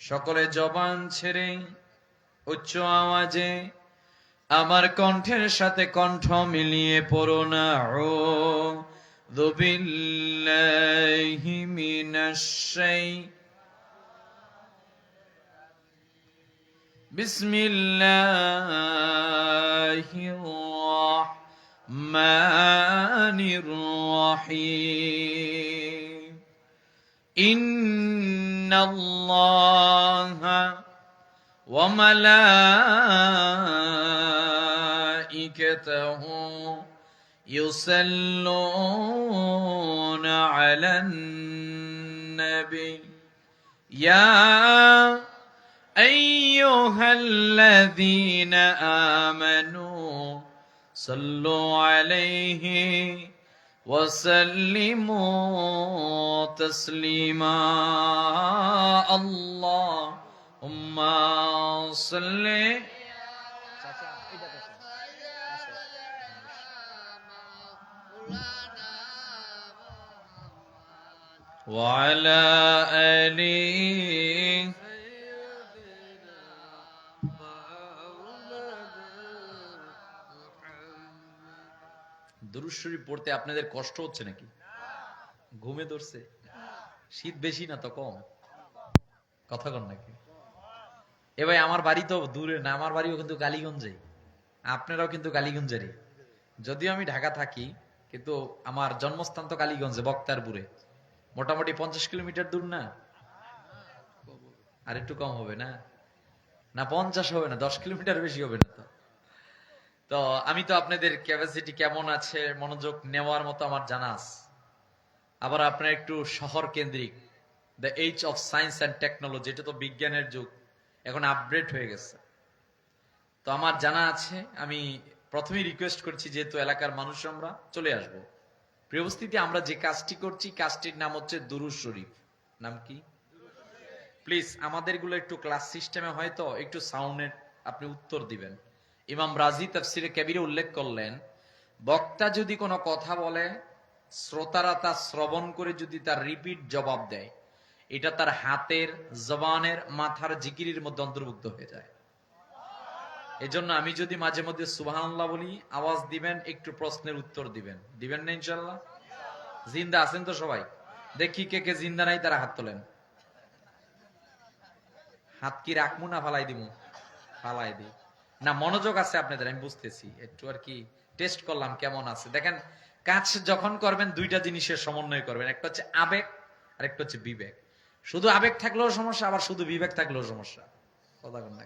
সকলে জবান ছেড়ে উচ্চ আওয়াজে আমার কণ্ঠের সাথে কণ্ঠ মিলিয়ে পড়ো না। আউযু বিল্লাহি মিনাশ বিসমিল্লাহির রাহমানির রাহিম। ইন্নাল্লাহা ওয়া মালাইকাতাহু ইউসাল্লুনা আলান নবী ইয়া আইয়ুহাল্লাযীনা আমানু সাল্লু আলাইহি وسلموا تسليما اللهم صل وعلى آله দুরূদ শরীফ পড়তে আপনাদের কষ্ট হচ্ছে নাকি? ঘুমে ধরছে? শীত বেশি না তো কম? কথা কন নাকি? এ ভাই, আমার বাড়ি তো দূরে না, আমার বাড়িও কিন্তু কালীগঞ্জে, আপনারাও কিন্তু কালীগঞ্জেরই। যদিও আমি ঢাকা থাকি, কিন্তু আমার জন্মস্থান তো কালীগঞ্জে, বক্তারপুরে। মোটামুটি 50 কিলোমিটার দূর না? আর একটু কম হবে না? না 50 হবে না, 10 কিলোমিটার বেশি হবে না তো? তো আমি তো আপনাদের ক্যাপাসিটি কেমন আছে মনোযোগ নেওয়ার মতো আমার জানা আছে। আবার আপনার একটু শহর কেন্দ্রিক, the age of science and technology, এটা তো বিজ্ঞানের যুগ, এখন আপডেট হয়ে গেছে। তো আমার জানা আছে, আমি প্রথমেই রিকোয়েস্ট করছি, যেহেতু এলাকার মানুষ আমরা চলে আসব, প্রিয় উপস্থিতি, আমরা যে কাজটি করছি কাজটির নাম হচ্ছে দুরূদ শরীফ। নাম কি? প্লিজ আমাদেরগুলো একটু ক্লাস সিস্টেমে হয়তো একটু সাউন্ডের আপনি উত্তর দিবেন। ইমাম রাজি তাফসিরে কাবীরে উল্লেখ করলেন, বক্তা যদি কোনো কথা বলে, শ্রোতারা তা শ্রবণ করে যদি তার রিপিট জবাব দেয়, এটা তার হাতের, জবানের, মাথার জিকিরের মধ্যে অন্তর্ভুক্ত হয়ে যায়। এজন্য আমি যদি মাঝে মধ্যে সুবহানাল্লাহ বলি, আওয়াজ দিবেন, একটু প্রশ্নের উত্তর দিবেন। দিবেন না ইনশাআল্লাহ? জিন্দা আছেন তো সবাই? দেখি কে কে জিন্দা নাই, তারা হাত তোলেন। হাত কি রাখমু না ফালাই দিমু? ফালাই দিই না, মনোযোগ আছে আপনাদের, আমি বুঝতেছি, একটু আর কি টেস্ট করলাম কেমন আছে। দেখেন, কাজ যখন করবেন দুইটা জিনিসের সমন্বয় করবেন, একটা হচ্ছে আবেগ আর একটা হচ্ছে বিবেক। শুধু আবেগ থাকলেও সমস্যা, আবার শুধু বিবেক থাকলেও সমস্যা। কথা বল না,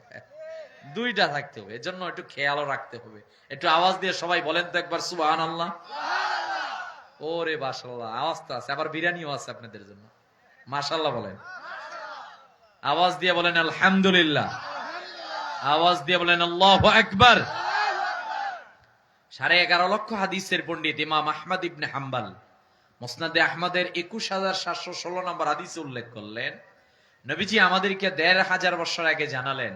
দুইটা থাকতে হবে, এজন্য একটু খেয়ালও রাখতে হবে। একটু আওয়াজ দিয়ে সবাই বলেন তো একবার সুবহানাল্লাহ। ওরে মাশাআল্লাহ, আওয়াজ তো আছে, আবার বিরিয়ানিও আছে আপনাদের জন্য। মাশাআল্লাহ বলেন, আওয়াজ দিয়ে বলেন আলহামদুলিল্লাহ, আওয়াজ দিয়ে বলেন আল্লাহু আকবার। 11.5 লক্ষ হাদিসের পণ্ডিত ইমাম আহমদ ইবনে হাম্বল মুসনাদে আহমদের 21,716 নম্বর হাদিসে উল্লেখ করলেন, নবীজি আমাদেরকে 1500 বছর আগে জানালেন,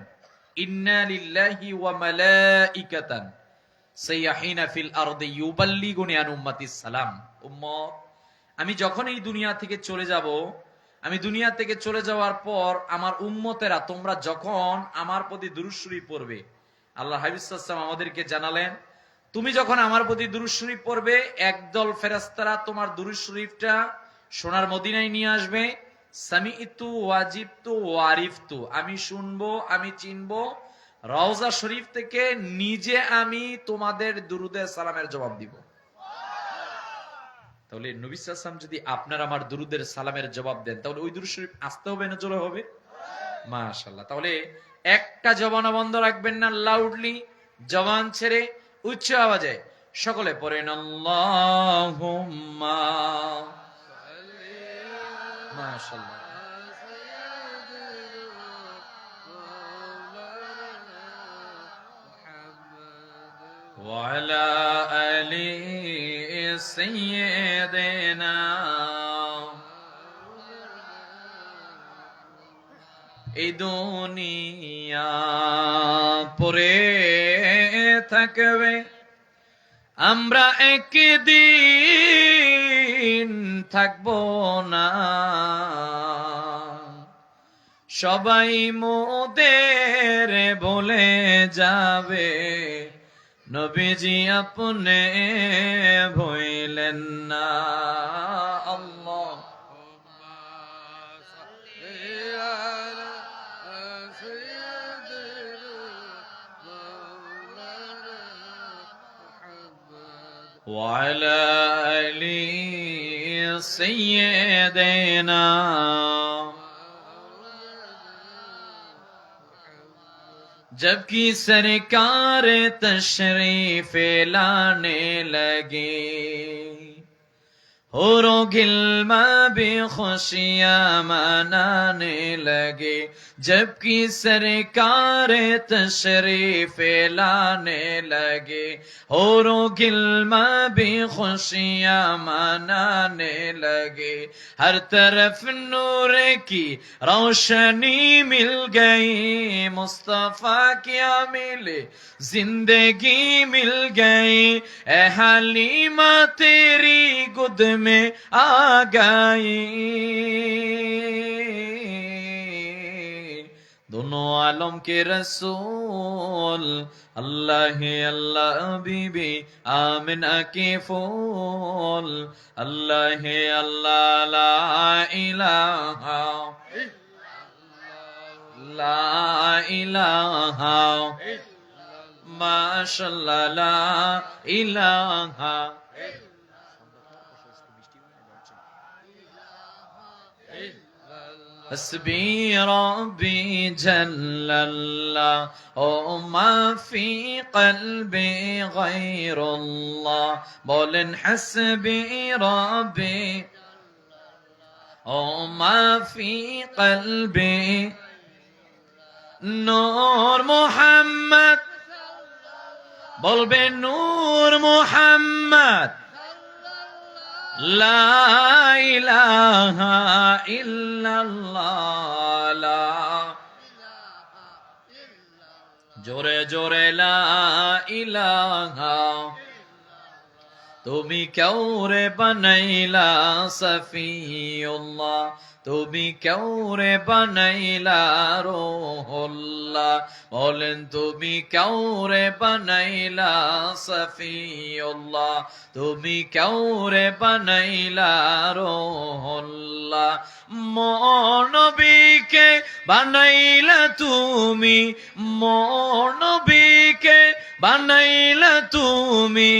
ইন্না লিল্লাহি ওয়া মালাইকাতান সাইয়াহিনা ফিল আরদি ইউবাল্লিগুনি আন উম্মতিস সালাম। উম্মত, আমি যখন এই দুনিয়া থেকে চলে যাব, আমি দুনিয়া থেকে চলে যাওয়ার পর আমার উম্মতেরা তোমরা যখন আমার প্রতি দুরূদ শরীফ পড়বে, আল্লাহ হাবিব সাল্লাল্লাহু আলাইহি ওয়াসাল্লাম আমাদেরকে জানালেন, তুমি যখন আমার প্রতি দুরূদ শরীফ পড়বে, একদল ফেরেশতারা তোমার দুরূদ শরীফটা সোনার মদিনায় নিয়ে আসবে। সামিইতু ওয়াজিবতু ওয়ারিফতু, আমি শুনবো, আমি চিনবো, রওজা শরীফ থেকে নিজে আমি তোমাদের দুরুদে সালামের জবাব দিব। তাহলে নবী সাল্লাল্লাহু আলাইহি ওয়াসাল্লাম যদি আপনার আমার দুরুদের সালামের জবাব দেন, তাহলে ওই দুরূদ শরীফ আসতে হবে না জোরে হবে? মাশাআল্লাহ। তাহলে একটা জবান বন্ধ রাখবেন না, লাউডলি জবান ছেড়ে উচ্চ আওয়াজে সকলে পড়েন আল্লাহুম্মা। মাশাআল্লাহ। وعلى آل سيدنا। এই দুনিয়া পড়ে থাকবে, আমরা একদিন থাকবো না। সবাই মোদের বলে যাবে, নবীজি আপনে ভইলেন না। আল্লাহ وعلى آل سيدنا जबकि सरकार तशरीफ लाने लगे, होरो गिल्मा भी खुशियां मनाने लगे। जबकि सरकार तशरीफ लाने लगे, होरो गिल्मा भी खुशियां मनाने लगे। हर तरफ नूर की रोशनी मिल गई, मुस्तफा क्या मिले जिंदगी मिल गई। ए हलीमा तेरी गुद में आ गई, दोनों आलम के रसूल अल्लाह अल्लाह बीबी आमिना के फूल। अल्लाह अल्लाह ला इलाहा ला इलाहा माशाल्लाह ला इलाहा। हस्बी रब्बी जल्लल्लाह ओ मा फी कल्बी गैरुल्लाह। बोलें हस्बी रब्बी ओ मा फी कल्बी। नूर मोहम्मद बोलबे नूर मोहम्मद ला इलाहा इल्लल्लाह ला। जोरे जोरे ला इलाहा। তুমি কেউরে বানাইলা সফিউল্লাহ, তুমি কেউরে বানাইলা রুহুল্লাহ। বলেন তুমি কেউরে বানাইলা সফিউল্লাহ, তুমি কেউরে বানাইলা রুহুল্লাহ। মোর নবীকে বানাইলা তুমি, মোর নবীকে বানাইলা তুমি।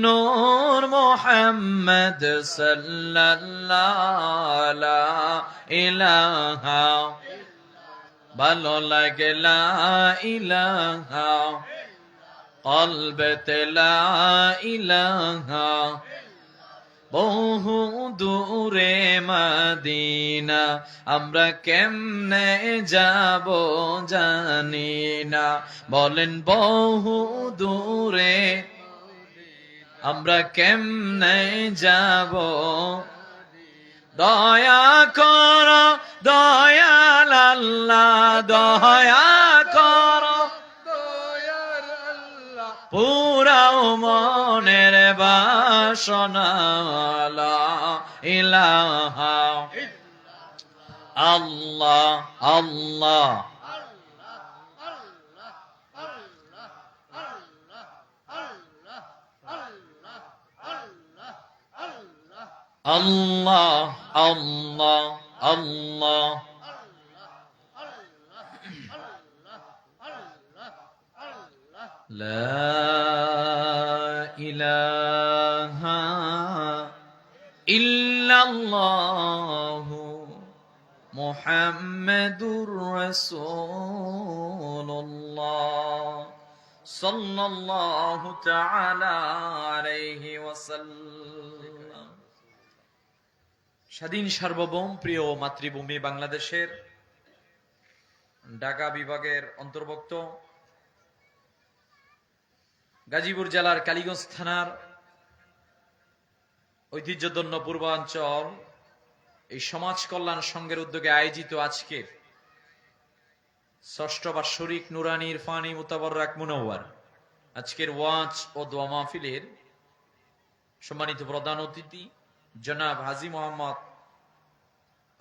নূর মোহাম্মদ সাল্লাল্লাহু লা ইলাহা। ভালো লাগে লা ইলাহা, কলবেতে লা ইলাহা। বহু দূরে মদিনা, আমরা কেমনে যাব জানি না। বলেন বহু দূরে আমরা কেমনে যাব। দয়া কর দয়াল আল্লাহ, দয়া কর পুরাও মনের বাসনা। লা ইলাহা আল্লাহ আল্লাহ। আল্লাহ আল্লাহ আল্লাহ। লা ইলাহা ইল্লাল্লাহু মুহাম্মাদুর রাসূলুল্লাহ সাল্লাল্লাহু তাআলা আলাইহি ওয়াসাল্লাম। স্বাধীন সার্বভৌম প্রিয় মাতৃভূমি বাংলাদেশের ঢাকা বিভাগের অন্তর্ভুক্ত গাজীপুর জেলার কালীগঞ্জ থানার ঐতিহ্যধন্য পূর্বাঞ্চল এই সমাজ কল্যাণ সংঘের উদ্যোগে আয়োজিত আজকের ষষ্ঠ বাৎসরিক নুরানি ইরফানি মুতাবাররাক মুনাওয়ার আজকের ওয়াজ ও দোয়া মাহফিলের সম্মানিত প্রধান অতিথি জনাব হাজী মোহাম্মদ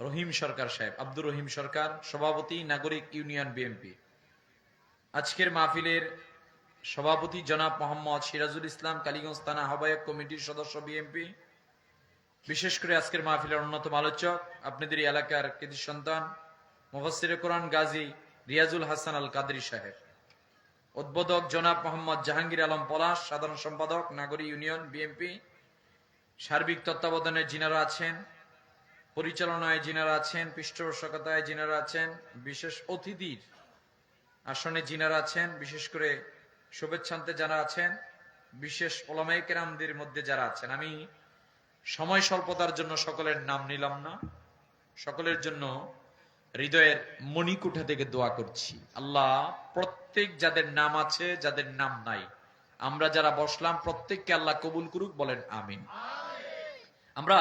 রহিম সরকার সাহেব, আব্দুর রহিম সরকার, সভাপতি নাগরিক ইউনিয়ন বিএনপি। আজকের মাহফিলের সভাপতি জনাব মোহাম্মদ সিরাজুল ইসলাম, কালীগঞ্জ থানা আহ্বায়ক কমিটির সদস্য বিএনপি। বিশেষ করে আজকের মাহফিলের অন্যতম আলোচক আপনাদের এলাকার কৃতি সন্তান মুফাসসিরে কোরআন গাজী রিয়াজুল হাসান আল কাদরি সাহেব। উদ্বোধক জনাব মোহাম্মদ জাহাঙ্গীর আলম পলাশ, সাধারণ সম্পাদক নাগরিক ইউনিয়ন বিএনপি। সার্বিক তত্ত্বাবধানে যিনারা আছেন, পরিচালনায় যিনারা আছেন, পৃষ্ঠপোষকতায় যিনারা আছেন, বিশেষ অতিথির আসনে যিনারা আছেন, বিশেষ করে শুভেচ্ছান্তে যারা আছেন, বিশেষ ওলামায়ে কেরামদের মধ্যে যারা আছেন, আমি সময় স্বল্পতার জন্য সকলের নাম নিলাম না। সকলের জন্য হৃদয়ের মণিকুঠা থেকে দোয়া করছি, আল্লাহ প্রত্যেক যাদের নাম আছে, যাদের নাম নাই, আমরা যারা বসলাম প্রত্যেককে আল্লাহ কবুল করুক, বলেন আমিন। আমরা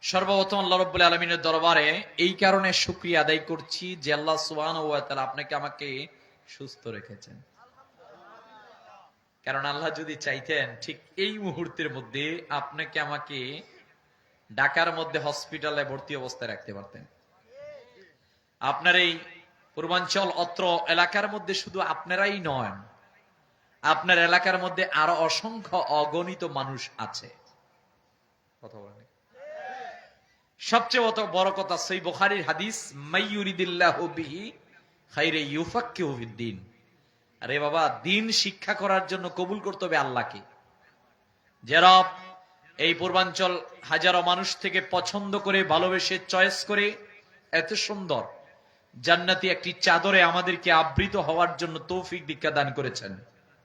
সর্বপ্রথম আল্লাহ রাব্বুল আলামিনের দরবারে এই কারণে শুকরিয়া আদায় করছি যে আল্লাহ সুবহানাহু ওয়া তাআলা আপনাকে আমাকে সুস্থ রেখেছেন। কারণ আল্লাহ যদি চাইতেন ঠিক এই মুহূর্তের মধ্যে আপনাকে আমাকে ঢাকার মধ্যে হসপিটালে ভর্তি অবস্থায় রাখতে পারতেন। আপনার এই পূর্বাঞ্চল অত্র এলাকার মধ্যে শুধু আপনারাই নন, আপনার এলাকার মধ্যে আরো অসংখ্য অগণিত মানুষ আছে। কথা বলেন। সবচেয়ে বড় কথা, সহিহ বুখারীর হাদিস, মাইয়ুরিদিল্লাহু বিহি খাইরে ইউফাক্কিহু ফিদ্দিন। আরে বাবা, দিন শিক্ষা করার জন্য কবুল করতে হবে আল্লাহকে। যে রব এই পূর্বাঞ্চল হাজারো মানুষ থেকে পছন্দ করে, ভালোবেসে, চয়েস করে এত সুন্দর জান্নাতি একটি চাদরে আমাদেরকে আবৃত হওয়ার জন্য তৌফিক দীক্ষা দান করেছেন।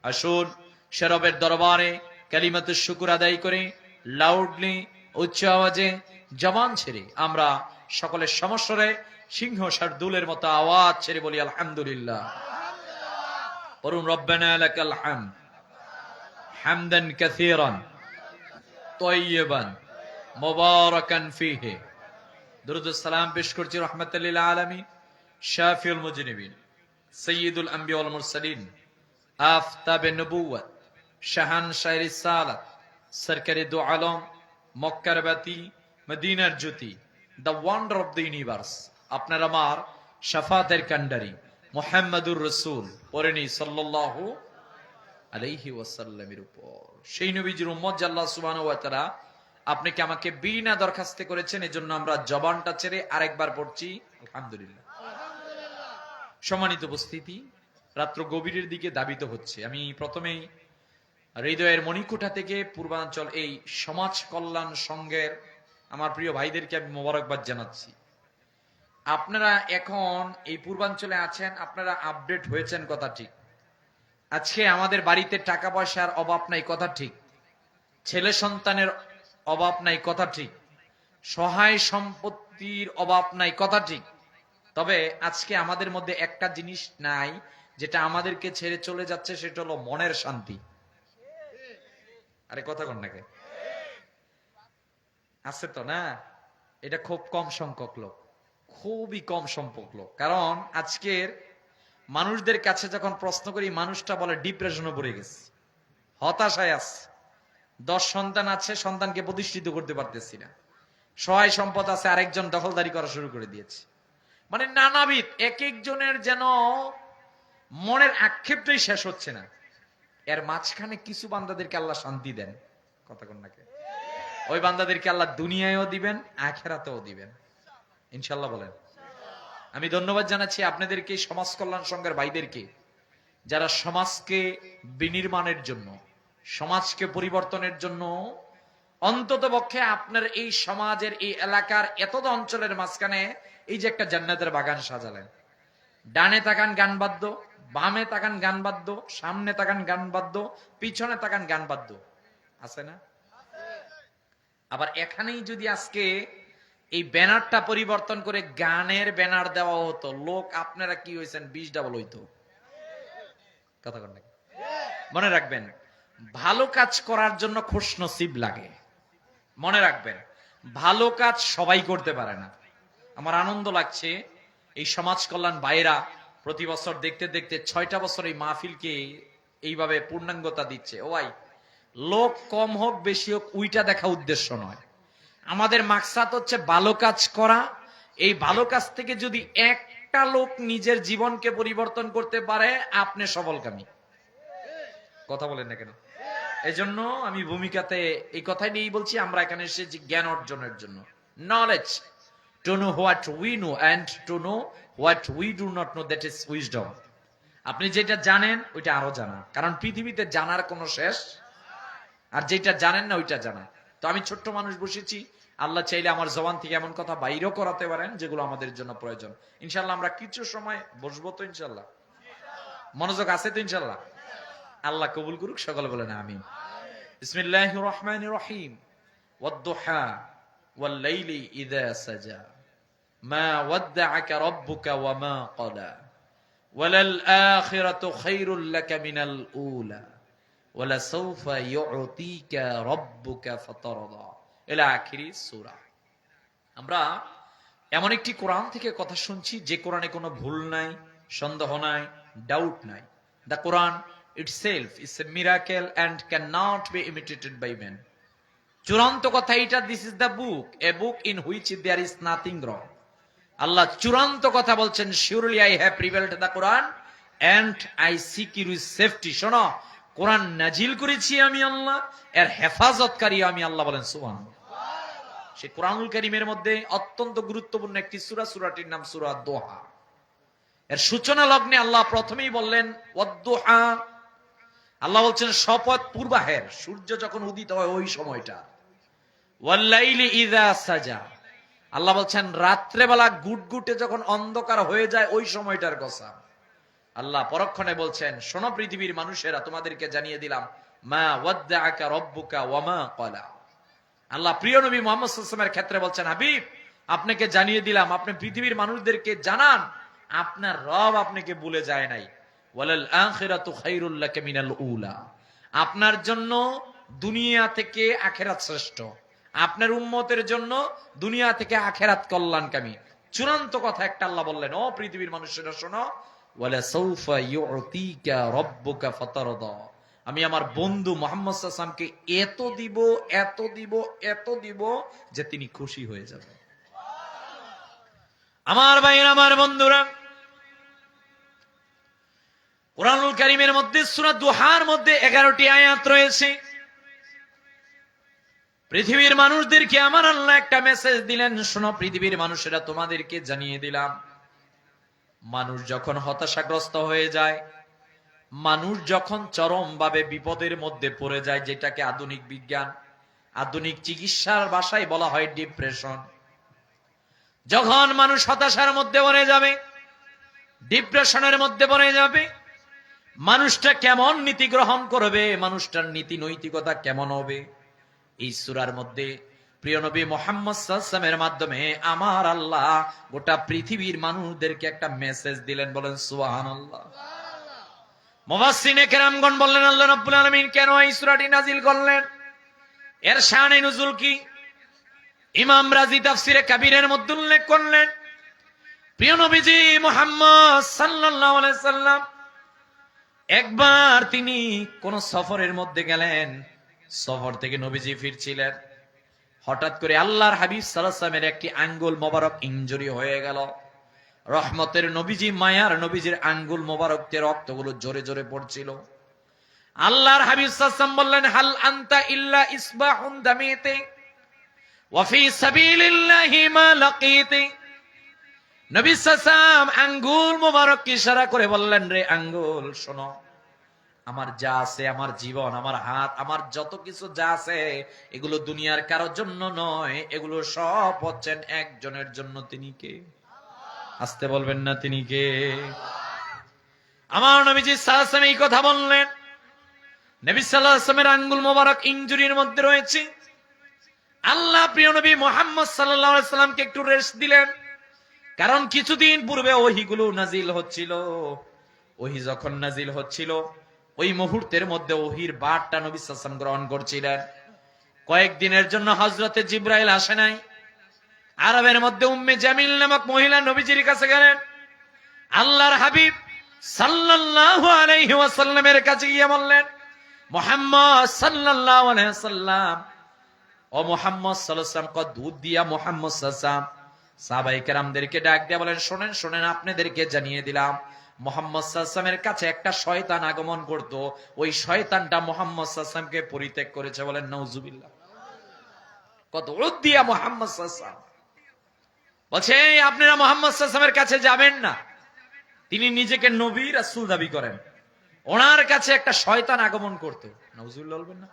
আসুন সে রবের দরবারে কালিমাতুশ শুকর আদায় করে লাউডলি, উচ্চ আওয়াজে, জবান ছেড়ে আমরা সকলের সমস্বরে সিংহ শার্দুলের মতো আওয়াজ ছেড়ে বলি আলহামদুলিল্লাহ। বলুন রব্বানা লাকাল হামদ হামদান কাসীরান তাইয়িবান মুবারাকান ফীহি। দুরূদ ও সালাম পেশ করছি রাহমাতাল লিল আলামিন, শাফিউল মুজনিবিন, সাইয়্যিদুল আম্বিয়া ওয়াল মুরসালিন, আফতাবে নবুওয়াত, শাহানশাহ রিসালাত, সরকারে দু আলম, মক্কার বাতি, মদিনার জ্যোতি, the wonder of the universe, আপনার আমার শাফাতের কান্ডারি মুহাম্মাদুর রাসূল পড়েনি সাল্লাল্লাহু আলাইহি ওয়াসাল্লামের উপর। সেই নবীজির উম্মত আল্লাহ সুবহানাহু ওয়া তাআলা আপনাকে আমাকে বিনা দরখাস্তে করেছেন, এজন্য আমরা জবানটা ছেড়ে আরেকবার পড়ছি আলহামদুলিল্লাহ। সম্মানিত উপস্থিতি, রাত্র গভীরের দিকে দাবিত হচ্ছে। আমি প্রথমেই হৃদয়ের মণিকুঠা থেকে পূর্বাঞ্চল এই সমাজ কল্যাণ সংঘের আমার প্রিয় ভাইদেরকে আমি মোবারকবাদ জানাচ্ছি। আপনারা এখন এই পূর্বাঞ্চলে আছেন, আপনারা আপডেট হয়েছেন, কথা ঠিক। আজকে আমাদের বাড়িতে টাকা পয়সার অভাব নাই, কথা ঠিক। ছেলে সন্তানের অভাব নাই, কথা ঠিক। সহায় সম্পত্তির অভাব নাই, কথা ঠিক। তবে আজকে আমাদের মধ্যে একটা জিনিস নাই, যেটা আমাদেরকে ছেড়ে চলে যাচ্ছে, সেটা হলো মনের শান্তি। আরে কথা কন নাকি? আছে তো না? এটা খুব কম সংখ্যক লোক, খুবই কম সংখ্যক লোক। কারণ আজকের মানুষদের কাছে যখন প্রশ্ন করি, মানুষটা বলে ডিপ্রেশনে পড়ে গেছে, হতাশায় আছে। 10 সন্তান আছে, সন্তানকে প্রতিষ্ঠিত করতে পারতেছি না। সহায় সম্পদ আছে, আরেকজন দখলদারি করা শুরু করে দিয়েছে। মানে নানাবিধ, এক একজনের যেন মনের আক্ষেপটাই শেষ হচ্ছে না। এর মাঝখানে কিছু বান্দাদেরকে আল্লাহ শান্তি দেন, কথা কন নাকি? ওই বান্দাদেরকে আল্লাহ দুনিয়ায়ও দিবেন, আখিরাতেও দিবেন ইনশাআল্লাহ, বলেন। আমি ধন্যবাদ জানাচ্ছি আপনাদেরকে, সমাজ কল্যাণ সংঘের ভাইদেরকে, যারা সমাজকে বিনির্মাণের জন্য, সমাজকে পরিবর্তনের জন্য অন্তত পক্ষে আপনার এই সমাজের, এই এলাকার, এত অঞ্চলের মাঝখানে এই যে একটা জান্নাতের বাগান সাজালেন। ডানে তাকান গান বাদ্য, বামে তাকান গান বাদ্য, সামনে তাকান গান বাদ্য, পিছনে তাকান গান বাদ্য, আছে না? আবার এখানেই যদি আজকে এই ব্যানারটা পরিবর্তন করে গানের ব্যানার দেওয়া হতো, লোক আপনারা কি হয়েছেন 20 ডাবল হইতো, কথা কন নাকি? মনে রাখবেন, ভালো কাজ করার জন্য খুশনসিব লাগে। মনে রাখবেন, ভালো কাজ সবাই করতে পারে না। আমার আনন্দ লাগছে, এই সমাজ কল্যাণ ভাইরা প্রতি বছর দেখতে দেখতে 6টা বছর এই মাহফিলকে এইভাবে পূর্ণাঙ্গতা দিচ্ছে। ও ভাই, লোক কম হোক বেশি হোক, উইটা দেখা উদ্দেশ্য নয়। আমাদের মাকসাদ হচ্ছে ভালো কাজ করা, এই ভালো কাজ থেকে যদি একটা লোক নিজের জীবনকে পরিবর্তন করতে পারে, আপনি সফলকামী। কথা বলেন না কেন? এই জন্য আমি ভূমিকাতে এই কথাই নিয়েই বলছি, আমরা এখানে এসেছি জ্ঞান অর্জনের জন্য। Knowledge, to know what we know and to know what we do not know, that is wisdom. আপনি যেটা জানেন ওইটা আরো জানা, কারণ পৃথিবীতে জানার কোনো শেষ, আর যেটা জানেন না ওইটা জানা। তো আমি ছোট্ট মানুষ বসেছি, আল্লাহ চাইলে আমার জবান থেকে এমন কথা বাইরেও করাতে পারেন যেগুলো আমাদের জন্য প্রয়োজন। ইনশাল্লাহ আমরা কিছু সময় বসবো তো, ইনশাল্লাহ মনোযোগ আছে তো ইনশাল্লাহ। আল্লাহ কবুল করুক, সকলে বলেন আমিন। বিসমিল্লাহির রহমানির রহিম। ওয়াদ-দুহা ওয়াল-লাইলি ইযা সাজা মা ওয়াদ্দাআকা রাব্বুকা ওয়া মা ক্বালা ওয়ালাল আখিরাতু খায়রুল লাকা মিনাল উলা ওয়ালাসাউফা ইউতিকা রাব্বুকা ফাতারদা ইলা আখিরি সূরা। আমরা এমন একটি কোরআন থেকে কথা শুনছি যে কোরআনে কোনো ভুল নাই, সন্দেহ নাই, ডাউট নাই। The Quran itself is a miracle and cannot be imitated by men. চূড়ান্ত কথা এটা, this is the book, a book in which there is nothing wrong. আল্লাহ চূড়ান্ত কথা বলছেন, surely I have prevailed the Quran and I seek your safety. শোনো, কোরআন নাজিল করেছি আমি আল্লাহ, এর হেফাজতকারী আমি আল্লাহ। বলেন সুবহানাল্লাহ। সে কোরআনুল কারীমের মধ্যে অত্যন্ত গুরুত্বপূর্ণ একটি সূরা, সূরাটির নাম সূরা দোহা। এর সূচনা লগ্নে আল্লাহ প্রথমেই বললেন ওয়াদ-দুহা। আল্লাহ বলছেন শপথ পূর্বাহের, সূর্য যখন উদিত হয় ওই সময়টা। ওয়াল-লাইলি ইযা সাজা, আল্লাহ বলছেন রাত্রেবেলা গুটগুটে যখন অন্ধকার হয়ে যায় ওই সময়টার কথা। আল্লাহ পরক্ষণে বলছেন শোনো পৃথিবীর মানুষেরা, তোমাদেরকে জানিয়ে দিলাম মা ওয়াদ্দাআকা রাব্বুকা ওয়া মা ক্বালা। আল্লাহ প্রিয় নবী মুহাম্মদ সাল্লাল্লাহু আলাইহি ওয়াসাল্লামের ক্ষেত্রে বলছেন, হাবিব আপনাকে জানিয়ে দিলাম, আপনি পৃথিবীর মানুষদেরকে জানান আপনার রব আপনাকে ভুলে যায় নাই। ওয়ালাল আখিরাতু খায়রুল লাকা মিনাল উলা, আপনার জন্য দুনিয়া থেকে আখিরাত শ্রেষ্ঠ, আপনার উম্মতের জন্য দুনিয়া থেকে আখিরাত কল্যাণকামী। চূড়ান্ত কথা একটা আল্লাহ বললেন, ও পৃথিবীর মানুষেরা শোনো, ওয়ালা সাউফা ইউতিকা রাব্বুকা ফাতারদা, আমি আমার বন্ধু মুহাম্মদ সাল্লাল্লাহু আলাইহি ওয়াসাল্লামকে এত দিব, এত দিব, এত দিব যে তিনি খুশি হয়ে যাবেন। আমার ভাইয়েরা, আমার বন্ধুরা, কুরআনুল কারীমের মধ্যে সূরা দুহার মধ্যে 11টি আয়াত রয়েছে। পৃথিবীর মানুষদেরকে আমার আল্লাহ একটা মেসেজ দিলেন, শোনো পৃথিবীর মানুষেরা, তোমাদেরকে জানিয়ে দিলাম, মানুষ যখন হতাশাগ্রস্ত হয়ে যায়, মানুষ যখন চরমভাবে বিপদের মধ্যে পড়ে যায়, যেটাকে আধুনিক বিজ্ঞান, আধুনিক চিকিৎসার ভাষায় বলা হয় ডিপ্রেশন। যখন মানুষ হতাশার মধ্যে পড়ে যাবে, ডিপ্রেশনের মধ্যে পড়ে যাবে, মানুষটা কেমন নীতি গ্রহণ করবে, মানুষটার নীতি নৈতিকতা কেমন হবে, এই সূরার মধ্যে প্রিয় নবী মুহাম্মদ সাল্লাল্লাহু আলাইহি ওয়াসাল্লামের মাধ্যমে আমার আল্লাহ গোটা পৃথিবীর মানুষদেরকে একটা মেসেজ দিলেন। বলেন সুবহানাল্লাহ। মুফাসসিরিনে কেরামগণ বললেন, আল্লাহ রাব্বুল আলামিন কেন এই সূরাটি নাজিল করলেন, এর শানে নুজুল কি? ইমাম রাজি তাফসিরে কাবীরের মধ্যে উল্লেখ করলেন, প্রিয় নবীজি মুহাম্মদ সাল্লাল্লাহু আলাইহি সাল্লাম একবার তিনি কোন সফরের মধ্যে গেলেন, সফর থেকে নবীজি ফিরছিলেন, হঠাৎ করে আল্লাহর হাবিব সাল্লাল্লাহু আলাইহি ওয়াসাল্লামের একটি আঙ্গুল মোবারক ইনজুরি হয়ে গেল। রহমতের নবীজি, মায়ার নবীজির আঙ্গুল মোবারকতে রক্তগুলো জোরে জোরে পড়ছিল। আল্লাহর হাবিব সাল্লাল্লাহু আলাইহি ওয়াসাল্লাম বললেন, হাল আনতা ইল্লা ইসবাহুন দামিতি ওয়া ফি সাবিলিল্লাহি মা লাকিতি। নবী সাল্লাল্লাহু আলাইহি ওয়াসাল্লাম আঙ্গুল মোবারক ইশারা করে বললেন, রে আঙ্গুল শোনো, আমার যা আছে, আমার জীবন, আমার হাত, আমার যত কিছু যা আছে, এগুলো দুনিয়ার কারোর জন্য নয়, এগুলো সব হচ্ছেন একজনের জন্য। তিনি কে? আসতে বলবেন না, তিনি কে? আমার নবীজি সাল্লাল্লাহু আলাইহি ওয়াসাল্লাম এই কথা বললেন। নবী সাল্লাল্লাহু আলাইহি ওয়াসাল্লামের আঙ্গুল মোবারক ইনজুরির মধ্যে রয়েছে। আল্লাহ প্রিয় নবী মুহাম্মদ সাল্লাল্লাহু আলাইহি ওয়াসাল্লামকে একটু রেস্ট দিলেন, কারণ কিছুদিন পূর্বে ওহীগুলো নাজিল হচ্ছিল। ওহী যখন নাজিল হচ্ছিল, ওই মুহূর্তের মধ্যে ওহীর বার্তা নবী সাল্লাল্লাহু আলাইহি ওয়াসাল্লাম গ্রহণ করছিলেন। কয়েকদিনের জন্য হযরতে জিবরাইল আসে নাই। আরবের মধ্যে উম্মে জামিল নামক মহিলা নবীজির কাছে গেলেন। আল্লাহর হাবিব সাল্লাল্লাহু আলাইহি ওয়াসাল্লামের কাছে গিয়ে বললেন, মুহাম্মদ সাল্লাল্লাহু আলাইহি ওয়াসাল্লাম, ও মুহাম্মদ সাল্লাল্লাহু আলাইহি ওয়াসাল্লাম, কদ উদিয়া মুহাম্মদ সাল্লাল্লাহু আলাইহি ওয়াসাল্লাম, সাহাবায়ে কেরামদেরকে ডাক দিয়ে বলেন, শোনেন শোনেন, আপনাদেরকে জানিয়ে দিলাম মুহাম্মদ সাল্লাল্লাহু আলাইহি ওয়াসাল্লামের কাছে একটা শয়তান আগমন করত, ওই শয়তানটা মুহাম্মদ সাল্লাল্লাহু আলাইহি ওয়াসাল্লামকে পরিত্যাগ করেছে। বলেন নাউজুবিল্লাহ। কত উদ্দিয়া মুহাম্মদ সাল্লাল্লাহু আলাইহি ওয়াসাল্লাম বলছে, আপনারা মুহাম্মদ সাল্লাল্লাহু আলাইহি ওয়াসাল্লামের কাছে যাবেন না, তিনি নিজেকে নবী রাসূল দাবি করেন, ওনার কাছে একটা শয়তান আগমন করত। নাউজুবিল্লাহ বলবেন না?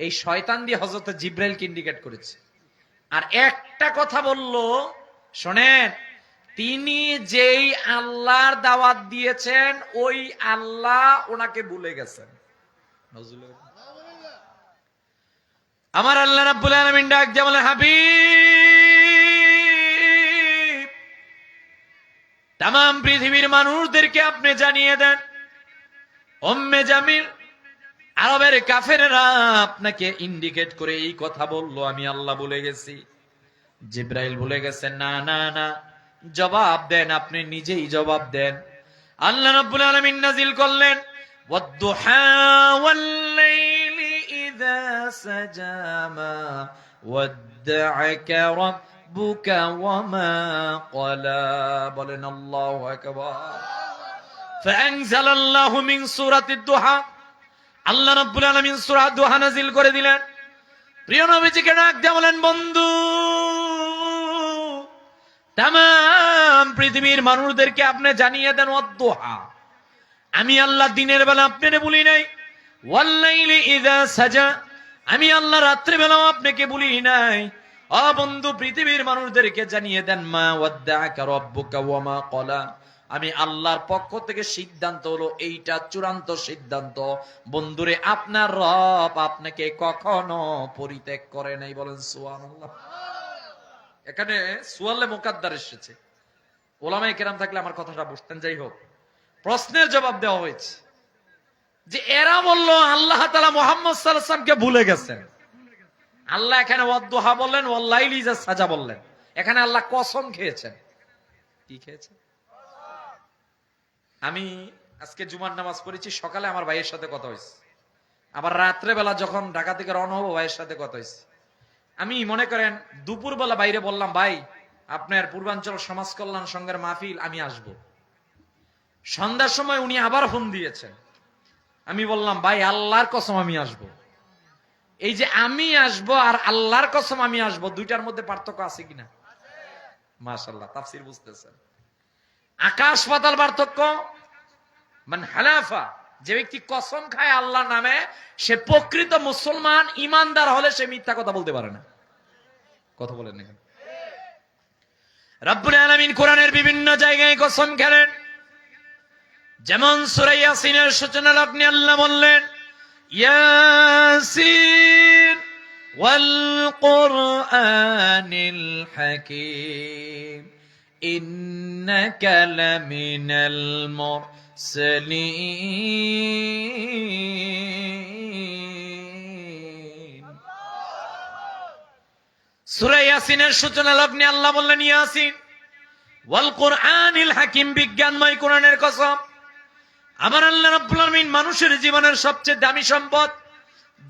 এই শয়তান দিয়ে হযরত জিবরাইলকে ইন্ডিকেট করেছে। আর একটা কথা বলল, শোনেন, তিনি যেই আল্লাহর দাওয়াত দিয়েছেন ওই আল্লাহ ওনাকে ভুলে গেছেন। নাউজুবিল্লাহ। আমার আল্লাহ রাব্বুল আলামিন ডাক দিয়ে বলেন, হাবিব, তামাম পৃথিবীর মানুষদেরকে আপনি জানিয়ে দেন, উম্মে জামিল আরবের কাফেররা আপনাকে ইন্ডিকেট করে এই কথা বলল, আমি আল্লাহ ভুলে গেছি। জিবরাইল ভুলে গেছেন? না না না, জবাব দেন, আপনি নিজেই জবাব দেন। আল্লাহ রাব্বুল আলামিন নাজিল করলেন, ওয়াদ-দুহা ওয়াল-লাইলি ইযা সাজা মা ওয়াদ্দা'আকা রাব্বুকা ওয়া মা ক্বালা। বলেন আল্লাহু আকবার। ফাআনজালাল্লাহু মিন সূরাতিদ দুহা, আল্লাহ রাব্বুল আলামিন সূরা দুহা নাজিল করে দিলেন। প্রিয় নবীজিকে ডাক দিয়ে বলেন, বন্ধু, তামাম পৃথিবীর মানুষদেরকে আপনি জানিয়ে দেন, ওয়াদ-দুহা, আমি আল্লাহ দিনের বেলা আপনাকে বলি নাই, ওয়াল-লাইলি ইযা সাজা, আমি আল্লাহ রাত্রি বেলাও আপনাকে বলি নাই। ও বন্ধু, পৃথিবীর মানুষদেরকে জানিয়ে দেন, মা ওয়াদ্দা'আকা রাব্বুকা ওয়া মা ক্বালা, আমি আল্লাহর পক্ষ থেকে সিদ্ধান্ত হলো এইটা চূড়ান্ত সিদ্ধান্ত, বন্ধুরে, আপনার রব আপনাকে কখনো পরিত্যাগ করে নাই। বলেন সুবহানাল্লাহ। এখানে সুয়ালে মুকাদ্দার এসেছে, ওলামায়ে কেরাম থাকলে আমার কথাটা বুঝতেন। যাই হোক, প্রশ্নের জবাব দেওয়া হয়েছে যে এরা বলল আল্লাহ তাআলা মুহাম্মদ সাল্লাল্লাহু আলাইহি ওয়াসাল্লামকে ভুলে গেছেন। আল্লাহ এখানে ওয়াদ-দুহা বললেন, ওয়াল-লাইলি ইযা সাজা বললেন, এখানে আল্লাহ কসম খেয়েছেন। কি খেয়েছেন? আমি আজকে জুমার নামাজ পড়েছি, সকালে আমার ভাইয়ের সাথে কথা হয়েছে, আবার রাত্রে বেলা যখন ঢাকা থেকে রওনা হবো ভাইয়ের সাথে কথা হয়েছে। আমি মনে করেন দুপুর বেলা বাইরে বললাম, ভাই আপনার পূর্বাঞ্চল সমাজ কল্যাণ সংঘের মাহফিল, আমি আসব। সন্ধ্যার সময় উনি আবার ফোন দিয়েছেন, আমি বললাম, ভাই আল্লাহর কসম আমি আসব। এই যে আমি আসব আর আল্লাহর কসম আমি আসব, দুইটার মধ্যে পার্থক্য আছে কিনা? মাশাআল্লাহ, তাফসীর বুঝতেছেন। আকাশ পাতাল পার্থক্য। মান হালাফা, যে ব্যক্তি কসম খায় আল্লাহর নামে, সে প্রকৃত মুসলমান, ইমানদার হলে সে মিথ্যা কথা বলতে পারে না। কথা বলেন না? রব্বুল আলামিন কোরআনের বিভিন্ন জায়গায় কসম খেলেন, যেমন সূরা ইয়াসিনের সূচনা লগ্নে আল্লাহ বললেন, ইয়াসিন ওয়াল কুরআনিল হাকীম ইন্নাকা লামিনাল মুরসালিন। সূরা ইয়াসিনের সূচনা লগ্নে আল্লাহ বললেন, ইয়াসিন ওয়াল কুরআনিল হাকীম, বিজ্ঞানময় কোরআনের কসম। আমার আল্লাহ রাব্বুল আলামিন মানুষের জীবনের সবচেয়ে দামি সম্পদ,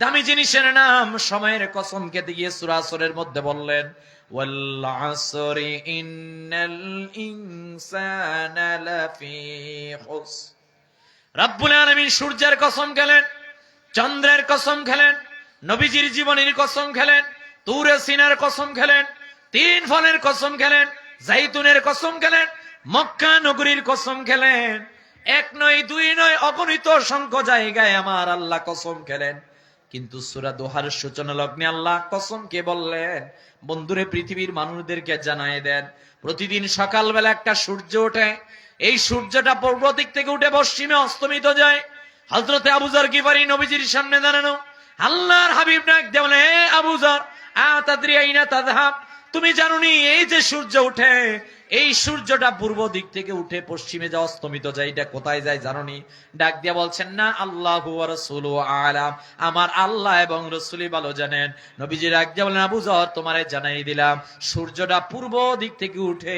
দামি জিনিসের নাম সময়ের কসম খেতে গিয়ে সূরা আসরের মধ্যে বললেন, ওয়াল আসরি ইন্নাল ইনসানা লাফি খুসর। রাব্বুল আলামিন সূর্যের কসম খেলেন, চন্দ্রের কসম খেলেন, নবীজির জীবনের কসম খেলেন, তুরে সিনার কসম খেলেন, তিন ফলের কসম খেলেন, জাইতুনের কসম খেলেন, মক্কা নগরীর কসম খেলেন। এক নয়, দুই নয়, অগণিত অসংখ্য জায়গায় আমার আল্লাহ কসম খেলেন। কিন্তু সূরা দোহার সূচনা লগ্নে আল্লাহ কসম কে বললেন, বন্ধুরে, পৃথিবীর মানুষদেরকে জানায় দেন, প্রতিদিন সকালবেলা একটা সূর্য ওঠে, এই সূর্যটা পূর্ব দিক থেকে উঠে পশ্চিমে অস্তমিত যায়। হযরতে আবু যর গিফারী নবীজির সামনে দাঁড়ানো, আল্লাহর হাবিব ডাক দিয়ে বলে, হে আবু যর, আতাদরি আইনা তাযহাব, তুমি জানোনি এই যে সূর্য ওঠে, এই সূর্যটা পূর্ব দিক থেকে উঠে পশ্চিমে যা অস্তমিত যায়, এটা কোথায় যায় জানোনি? ডাক দিয়া বলছেন না, আল্লাহু ওয়া রাসূলুহু আলাম, আমার আল্লাহ এবং রাসূলই ভালো জানেন। নবীজি ডাক দিয়া বলেন, আবু যর তোমারে জানাই দিলাম, সূর্যটা পূর্ব দিক থেকে উঠে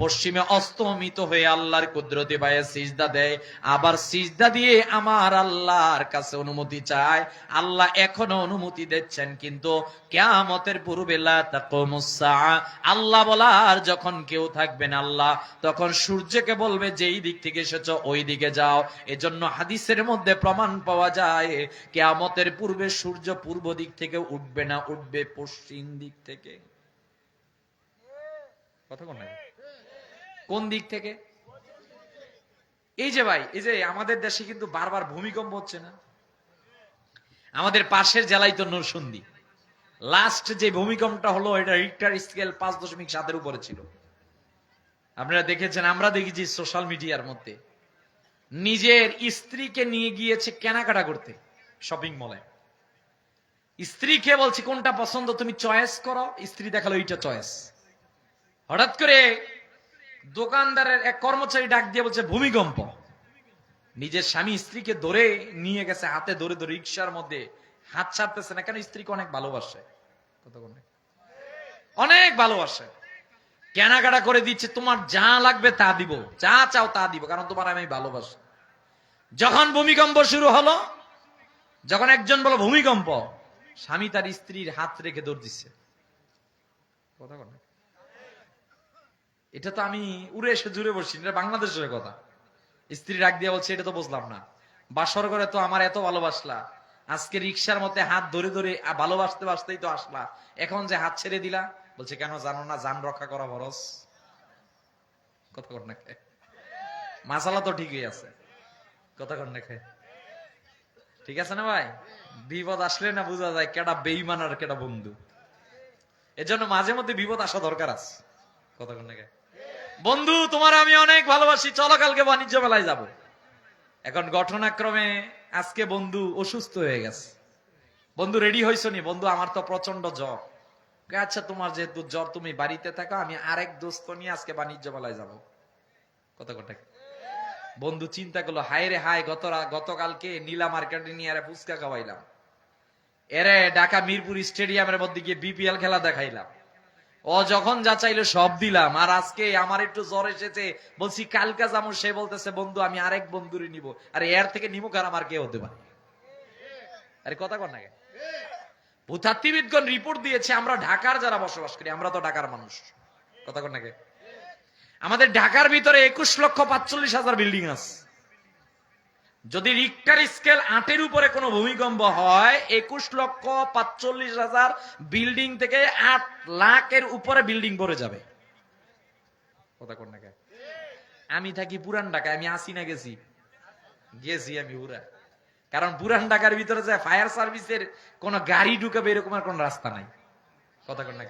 পশ্চিমে অস্তমিত হয়ে আল্লাহর কুদরতে পায়ে সিজদা দেয়, আবার সিজদা দিয়ে আমার আল্লাহর কাছে অনুমতি চায়। আল্লাহ এখনো অনুমতি দিচ্ছেন, কিন্তু কিয়ামতের পূর্বে লা তাকুমুস সাআ, আল্লাহ বলার যখন কেউ থাকবেন আল্লাহ তখন সূর্যকে বলবে যেই দিক থেকে এসেছো ওই দিকে যাও। এজন্য হাদিসের মধ্যে প্রমাণ পাওয়া যায় কিয়ামতের পূর্বে সূর্য পূর্ব দিক থেকে উঠবে না, উঠবে পশ্চিম দিক থেকে। কথা কোন নাই? কোন দিক থেকে? এই যে ভাই, এই যে আমাদের দেশে কিন্তু বারবার ভূমিকম্প হচ্ছে না? আমাদের পাশের জেলায় তো নরসিংদী, লাস্ট যে ভূমিকম্পটা হলো এটা রিক্টার স্কেল 5.7 উপরে ছিল। আপনারা দেখেছেন, আমরা দেখেছি সোশ্যাল মিডিয়ার মধ্যে। নিজের স্ত্রীকে নিয়ে গিয়েছে কেনাকাটা করতে শপিং মলে, স্ত্রীকে বলছে কোনটা পছন্দ তুমি চয়েস করো, স্ত্রী দেখালো এইটা চয়েস। হঠাৎ করে দোকানদারের এক কর্মচারী ডাক দিয়ে বলছে ভূমিকম্প। নিজের স্বামী স্ত্রীকে ধরে নিয়ে গেছে, হাতে ধরে ধরে রিক্সার মধ্যে, হাত ছাড়তেছে না, কেন স্ত্রীকে অনেক ভালোবাসে, অনেক ভালোবাসে, কেনাকাটা করে দিচ্ছে, তোমার যা লাগবে তা দিব, যা চাও তা দিব, কারণ তোমার আমি ভালোবাসি। যখন ভূমিকম্প শুরু হলো, যখন একজন বলো ভূমিকম্প, স্বামী তার স্ত্রীর হাত রেখে দৌড় দিচ্ছে। কথা বল, এটা তো আমি উড়ে এসে জুড়ে বসছি, এটা বাংলাদেশের কথা। স্ত্রী রাগ দিয়ে বলছে এটা তো বুঝলাম না, বাসর করে তো আমার এত ভালোবাসলা, আজকে রিক্সার মধ্যে হাত ধরে ধরে ভালোবাসতে বাসতেই তো আসলা, এখন যে হাত ছেড়ে দিলা। বলছে কেন জানো না, জান রক্ষা করা ফরজ। কথা কর না খায়, মাসালা তো ঠিকই আছে। কথা কর না খায়, ঠিক আছে না ভাই? বিপদ আসলে না বোঝা যায় কেডা বেঈমান আর কেডা বন্ধু। এজন্য মাঝে মধ্যে বিপদ আসা দরকার আছে। কথা কর না খায়, বন্ধু তোমার আমি অনেক ভালোবাসি, চলো কালকে বাণিজ্য মেলায় যাব। এখন ঘটনাক্রমে আজকে বন্ধু অসুস্থ হয়ে গেছে। বন্ধু রেডি হইছো নি? বন্ধু আমার তো প্রচন্ড জ্বর। আচ্ছা তোমার যেহেতু জ্বর তুমি বাড়িতে থাকো, আমি আরেক দোস্ত নিয়ে আজকে বাণিজ্য মেলায় যাবো। কত কটা বন্ধু চিন্তা করলো, হায় রে হায়, গতকালকে নীলা মার্কেটে নিয়ে আরে ফুচকা খাওয়াইলাম, এরে ঢাকা মিরপুর স্টেডিয়ামের মধ্যে গিয়ে বিপিএল খেলা দেখাইলাম, ও যখন যা চাইলো সব দিলাম, আর আজকে আমার একটু জ্বর এসেছে, বলছি কালকা যাবো, সে বলতেছে বন্ধু আমি আরেক বন্ধুরে নিব। আরে এর থেকে নিমুখ আর আমার কে হতে পারে? আরে কথা কর না। ভূতাত্ত্বিকগণ রিপোর্ট দিয়েছে, আমরা ঢাকার যারা বসবাস করি, আমরা তো ঢাকার মানুষ। কথা কর না। আমাদের ঢাকার ভিতরে 21,45,000 বিল্ডিং আছে। যদি রিক্টার স্কেল 8-এর উপরে কোনো ভূমিকম্প হয়, 21,45,000 বিল্ডিং থেকে 8 লাখের উপরে বিল্ডিং পড়ে যাবে। কথা কর না। আমি থাকি পুরান ঢাকায়, আমি আসি না গেছি আমি পুরা, কারণ পুরান ঢাকার ভিতরে যায় ফায়ার সার্ভিসের কোন গাড়ি ঢুকাবে এরকম আর কোন রাস্তা নাই। কথা কর না।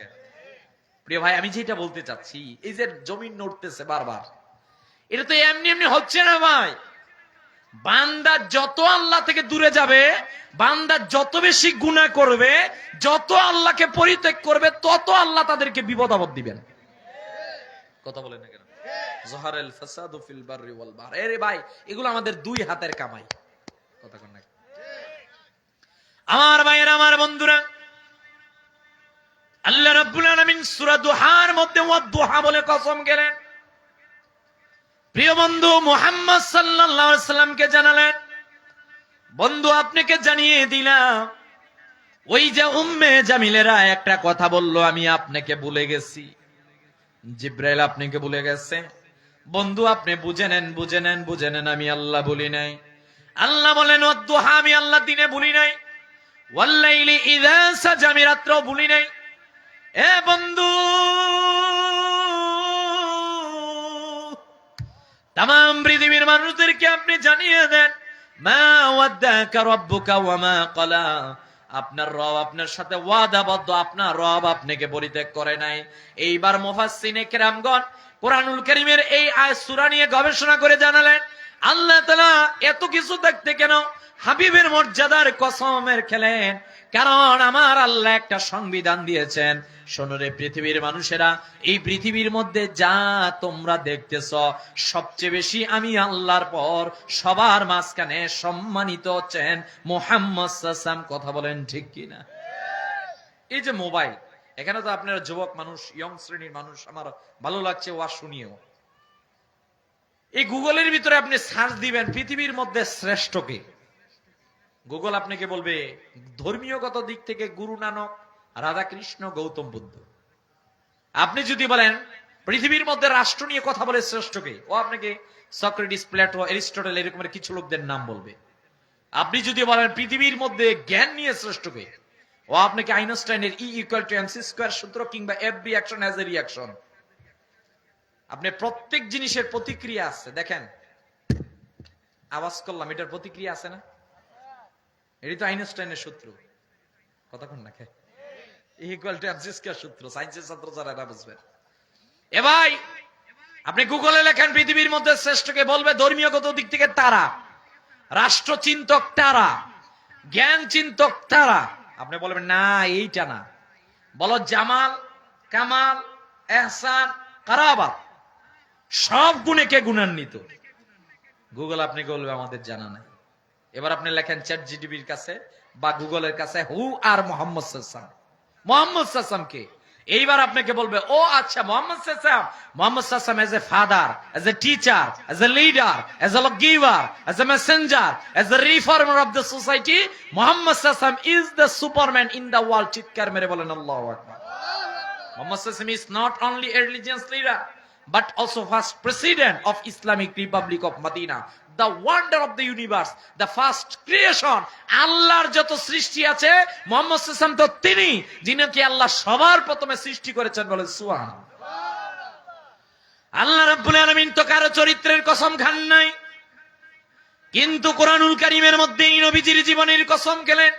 প্রিয় ভাই, আমি যেটা বলতে চাচ্ছি, এই যে জমিন নড়তেছে বারবার, এটা তো এমনি এমনি হচ্ছে না ভাই। বান্দা যত আল্লাহ থেকে দূরে যাবে, বান্দা যত বেশি গুনাহ করবে, যত আল্লাহকে পরিত্যাগ করবে, তত আল্লাহ তাদেরকে বিপদ আপদ দিবেন। কথা বলেন না কেন? জহারাল ফাসাদু ফিল বাররি ওয়াল বাহর। আরে ভাই, এগুলো আমাদের দুই হাতের কামাই। কথা কন না। আমার ভাইয়েরা, আমার বন্ধুরা, আল্লাহ রাব্বুল আলামিন সূরা দুহার মধ্যে ওয়াদ-দুহা বলে কসম গেলেন। প্রিয় বন্ধু মুহাম্মদ সাল্লাল্লাহু আলাইহি সাল্লামকে জানালেন, বন্ধু আপনাকে জানিয়ে দিলাম, ওই যে উম্মে জামিলেরা একটা কথা বলল, আমি আপনাকে ভুলে গেছি। জিব্রাইল আপনাকে ভুলে গেছে। বন্ধু আপনি বুঝে নেন, বুঝে নেন, বুঝে নেন, আমি আল্লাহ বলি নাই। আল্লাহ বলেন ওয়াদ-দুহা, আমি আল্লাহ দিনে ভুলি নাই। ওয়াল-লাইলি ইযা সাজা, আমি রাত্রেও ভুলি নাই। এ বন্ধু, তামাম পৃথিবীর মানুষদেরকে আপনি জানিয়ে দেন, মা ওয়াদ্দাকা রাব্বুকা ওয়া মা ক্বালা, আপনার রব আপনার সাথে ওয়াদাবদ্ধ, আপনার রব আপনাকে পরিত্যাগ করে নাই। এইবার মুফাসসিরিনে কেরামগণ কোরআনুল কারীমের এই সূরা নিয়ে গবেষণা করে জানালেন, আল্লাহ তাআলা এত কিছু দেখতে কেন হাবিবের মর্যাদার কসমের খেলেন? কারণ আমার আল্লাহ একটা সংবিধান দিয়েছেন। শোনো রে পৃথিবীর মানুষেরা, এই পৃথিবীর মধ্যে যা তোমরা দেখতেছ, সবচেয়ে বেশি আমি আল্লাহর পর সবার মাঝখানে সম্মানিত হচ্ছেন মুহাম্মদ সাল্লাল্লাহু আলাইহি ওয়াসাল্লাম। কথা বলেন ঠিক কিনা? এই যে মোবাইল, এখানে তো আপনারা যুবক মানুষ, ইয়ং শ্রেণীর মানুষ, আমার ভালো লাগছে ওয়াজ শুনিও। এই গুগলের ভিতরে আপনি সার্চ দিবেন পৃথিবীর মধ্যে শ্রেষ্ঠ কে, গুগল আপনাকে বলবে ধর্মীয়গত দিক থেকে গুরু নানক, রাধাকৃষ্ণ, গৌতম বুদ্ধ। আপনি যদি বলেন পৃথিবীর মধ্যে রাষ্ট্র নিয়ে কথা বলে শ্রেষ্ঠ কে, ও আপনাকে সক্রেটিস, প্লেটো, অ্যারিস্টটল এরকমের কিছু লোকদের নাম বলবে। আপনি যদি বলেন পৃথিবীর মধ্যে জ্ঞান নিয়ে শ্রেষ্ঠ কে, ও আপনাকে আইনস্টাইনের E=mc² সূত্র কিংবা every action has a reaction. আপনি প্রত্যেক জিনিসের প্রতিক্রিয়া আছে, দেখেন আওয়াজ করলাম, এটার প্রতিক্রিয়া আছে না? এটি তো আইনস্টাইনের সূত্র। কতক্ষণ না খায় E=mc² সূত্র, সায়েন্সের ছাত্র যারা এরা বুঝবেন। এ ভাই, আপনি গুগলে লেখেন পৃথিবীর মধ্যে শ্রেষ্ঠকে, বলবে ধর্মীয়গত দিক থেকে তারা, রাষ্ট্রচিন্তক তারা, জ্ঞান চিন্তক তারা। আপনি বলবেন না এইটা না, বলো জামাল, কামাল, এহসান, কারাবাত, সব গুণে কে গুণান্বিত? গুগল আপনি বলবে আমাদের জানা নাই। এবার আপনি লেখেন চ্যাট জিটিপির কাছে বা গুগলের কাছে, হু আর মোহাম্মদ সাল্লাল্লাহু আলাইহি ওয়াসাল্লাম, মোহাম্মদ সাল্লাল্লাহু আলাইহি ওয়াসাল্লাম কে? এইবার আপনাকে বলবে ও আচ্ছা মোহাম্মদ সাল্লাল্লাহু আলাইহি ওয়াসাল্লাম, মোহাম্মদ সাল্লাল্লাহু আলাইহি ওয়াসাল্লাম as a father, as a teacher, as a leader, as a giver, as a Messenger, as a reformer of the society, Mohammad সাল্লাল্লাহু আলাইহি ওয়াসাল্লাম is the Superman in the world. চিৎকার মেরে বলেন আল্লাহু আকবার। Muhammad sallallahu alaihi wasallam is not only a religious leader but also first president of Islamic Republic of Medina, the wonder of the universe, the first creation. আল্লাহর যত সৃষ্টি আছে মুহাম্মদ সাল্লাল্লাহু আলাইহি ওয়াসাল্লাম তো তিনি, যিনি আল্লাহ সবার প্রথমে সৃষ্টি করেছেন। বলে সুবহানাল্লাহ। আল্লাহ রাব্বুল আলামিন তো কারো চরিত্রের কসম খান নাই, কিন্তু কোরআনুল কারীমের মধ্যে এই নবীজির জীবনের কসম খেলেন,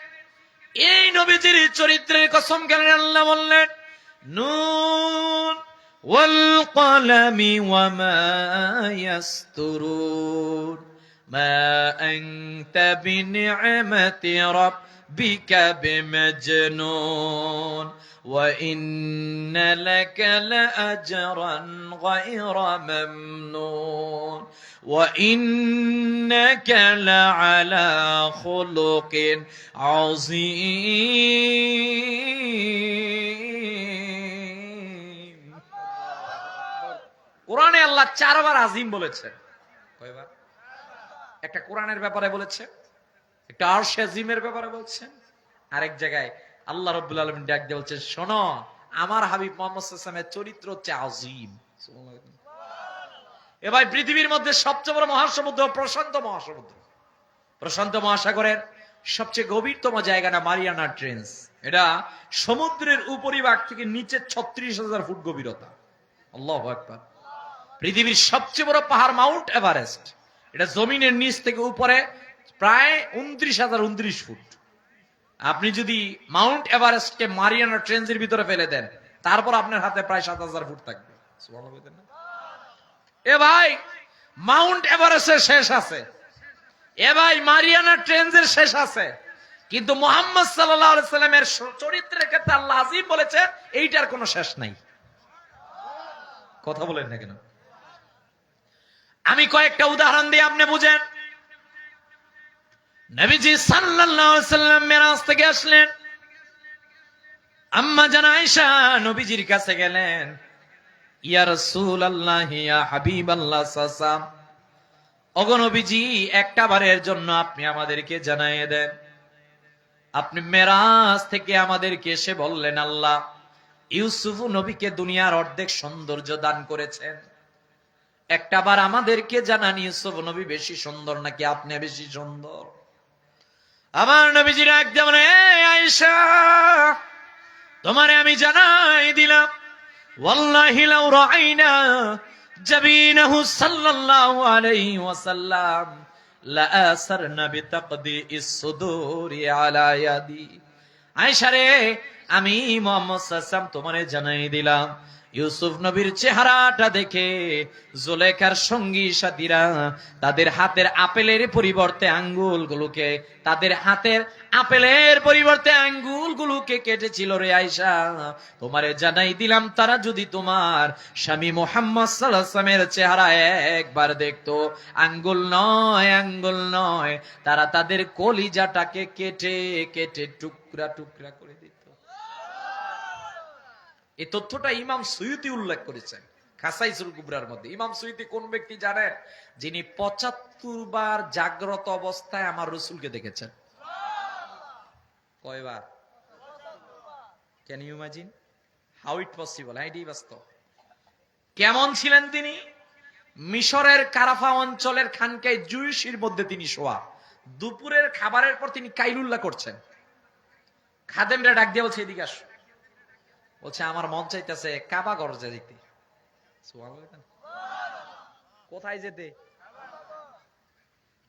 এই নবীজির চরিত্রের কসম খেলেন। আল্লাহ বললেন নুন ওয়াল কলামি ওয়া মা ইয়াসতুরুন মা আনতা বিনি'মাতি রাব্বিকা বিমাজনুন ওয়া ইন্না লাকা লাআজরান গায়রা মামনুন ওয়া ইন্নাকা লাআলা খুলুকিন আযীম। কোরআনে আল্লাহ 4 বার আজিম বলেছে। কয়বার? একটা কোরআনের ব্যাপারে বলেছে, একটা আরশ আজিমের ব্যাপারে বলছেন, আরেক জায়গায় আল্লাহ রাব্বুল আলামিন ডাক দিয়ে বলছেন শোনো আমার হাবিব মুহাম্মদ সাল্লাল্লাহু আলাইহি ওয়াসাল্লামের চরিত্র হচ্ছে আজিম। এ ভাই, পৃথিবীর মধ্যে সবচেয়ে বড় মহাসমুদ্র প্রশান্ত মহাসমুদ্র। প্রশান্ত মহাসাগরের সবচেয়ে গভীরতম জায়গা না মারিয়ানা ট্রেঞ্চ। এটা সমুদ্রের উপরিভাগ থেকে নিচে 36,000 ফুট গভীরতা। আল্লাহু আকবার। পৃথিবীর সবচেয়ে বড় পাহাড় মাউন্ট এভারেস্ট, এটা জমিনের নিচ থেকে উপরে প্রায় 29,029 ফুট। আপনি যদি মাউন্ট এভারেস্টকে মারিয়ানা ট্রেঞ্চের ভিতরে ফেলে দেন, তারপর আপনার হাতে প্রায় 7,000 ফুট থাকবে। সুবহানাল্লাহ। এ ভাই, মাউন্ট এভারেস্টের শেষ আছে, এ ভাই মারিয়ানা ট্রেঞ্চের শেষ আছে, কিন্তু মুহাম্মদ সাল্লাল্লাহু আলাইহি সাল্লামের চরিত্রের ক্ষেত্রে আল্লাহ আজিম বলেছে, এইটার কোনো শেষ নাই। কথা বলেন না কেন? আমি কয়েকটা উদাহরণ দিয়ে আপনি বুঝেন। নবীজি সাল্লাল্লাহু আলাইহি সাল্লাম মেরাজ থেকে আসলেন, আম্মা জান আয়েশা নবীজির কাছে গেলেন, ইয়া রাসূলুল্লাহ, ইয়া হাবিবাল্লাহ সাল্লাল্লাহু আলাইহি ওয়াসাল্লাম, ওগো নবীজি একটা বারের জন্য আপনি আমাদেরকে জানিয়ে দেন। আপনি মেরাজ থেকে আমাদেরকে এসে বললেন আল্লাহ ইউসুফ নবীকে দুনিয়ার অর্ধেক সৌন্দর্য দান করেছেন, একটা বার আমাদেরকে জানান ইউসুফ নবী বেশি সুন্দর নাকি আপনি বেশি সুন্দর? আমার নবীজির একদম আয়েশা তোমারে আমি জানাই দিলাম, ওয়াল্লাহি লাউ রাআইনা জাবিনাহু সাল্লাল্লাহু আলাইহি ওয়াসাল্লাম লা আসারনা বিতাকদিস সুদুরি আলা ইয়াদি। আয়েশা রে, আমি মুহাম্মদ সাল্লাল্লাহু আলাইহি ওয়াসাল্লাম তোমারে জানাই দিলাম, ইউসুফ নবীর চেহারাটা দেখে জুলেখার সঙ্গী সাথীরা তাদের হাতের আপেলের পরিবর্তে আঙ্গুলগুলোকে কেটেছিল। রে আয়েশা, তোমারে জানাই দিলাম, তারা যদি তোমার স্বামী মুহাম্মদ সাল্লাল্লাহু আলাইহি ওয়াসাল্লামের চেহারা একবার দেখতো, আঙ্গুল নয়, তারা তাদের কলিজাটাকে কেটে কেটে টুকরা টুকরা করে দিত। এই তথ্যটা ইমাম সুয়ুতি উল্লেখ করেছেন খাসাইসুল কুবরার মধ্যে। ইমাম সুয়ুতি কোন ব্যক্তি জানেন? যিনি ৭৫ বার জাগ্রত অবস্থায় আমার রসুলকে দেখেছেন। কয়বার? Can you imagine how it possible? এটাই বাস্তব। কেমন ছিলেন তিনি? মিশরের কারাফা অঞ্চলের খানকায় জুয়ুশির মধ্যে তিনি শোয়া। দুপুরের খাবারের পর তিনি কাইলুল্লাহ করছেন। খাদেমরা ডাক দিয়ে বলছে, এদিকে আসো। বলছে, আমার মন চাইতেছে কাবা ঘর যেতে। কোথায় যেতে?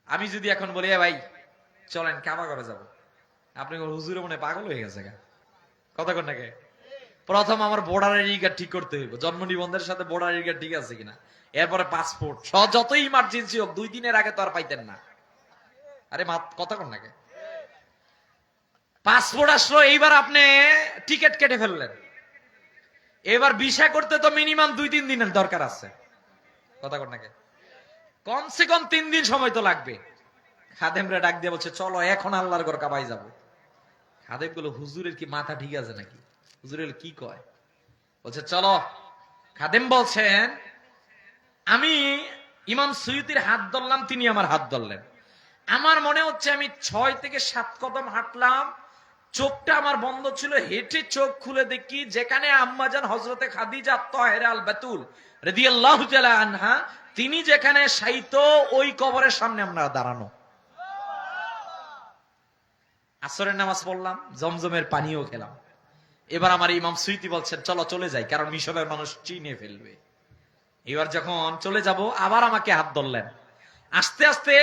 আমি যদি এখন বলি, ভাই চলেন কাবা ঘরে যাব, আপনি হুজুরে মনে পাগল হয়ে গেছে। কথা কন নাকি? প্রথম আমার ভোটার আইডি কার্ড ঠিক করতে হইব, জন্ম নিবন্ধনের সাথে ভোটার আইডি কার্ড ঠিক আছে কিনা, এরপরে পাসপোর্ট, যতই ইমার্জেন্সি হোক 2 দিনের আগে তো আর পাইতেন না। আরে কথা কন নাকি? পাসপোর্ট আসলো, এইবার আপনি টিকিট কেটে ফেললেন, এবার ভিসা করতে তো মিনিমাম 2-3 দিনের দরকার আছে। কথা কন নাকি? কমসে কম 3 দিন সময় তো লাগবে। খাদেমরা ডাক দিয়ে বলছে, চলো এখন আল্লাহর ঘর কাবাই যাব। খাদেম গুলো, হুজুরের কি মাথা ঠিক আছে নাকি? হুজুরের কি কয়? বলছে চলো। খাদেম বলছেন, আমি ইমাম সুয়ুতির হাত ধরলাম, তিনি আমার হাত ধরলেন। আমার মনে হচ্ছে আমি 6 থেকে 7 কদম হাঁটলাম, চোখটা আমার বন্ধ ছিল, হেঁটে চোখ খুলে দেখি যেখানে আম্মাজান হযরতে খাদিজা তাহেরা আল বাতুল রাদিয়াল্লাহু তাআলা আনহা তিনি যেখানে শায়িত, ওই কবরের সামনে আমরা দাঁড়ানো। আসরের নামাজ পড়লাম, জমজমের পানিও খেলাম। এবার আমার ইমাম সুয়ুতি বলছেন, চলো চলে যাই, কারণ মিশরের মানুষ চিনে ফেলবে। এবার যখন চলে যাব, আবার আমাকে হাত ধরলেন। আস্তে আস্তে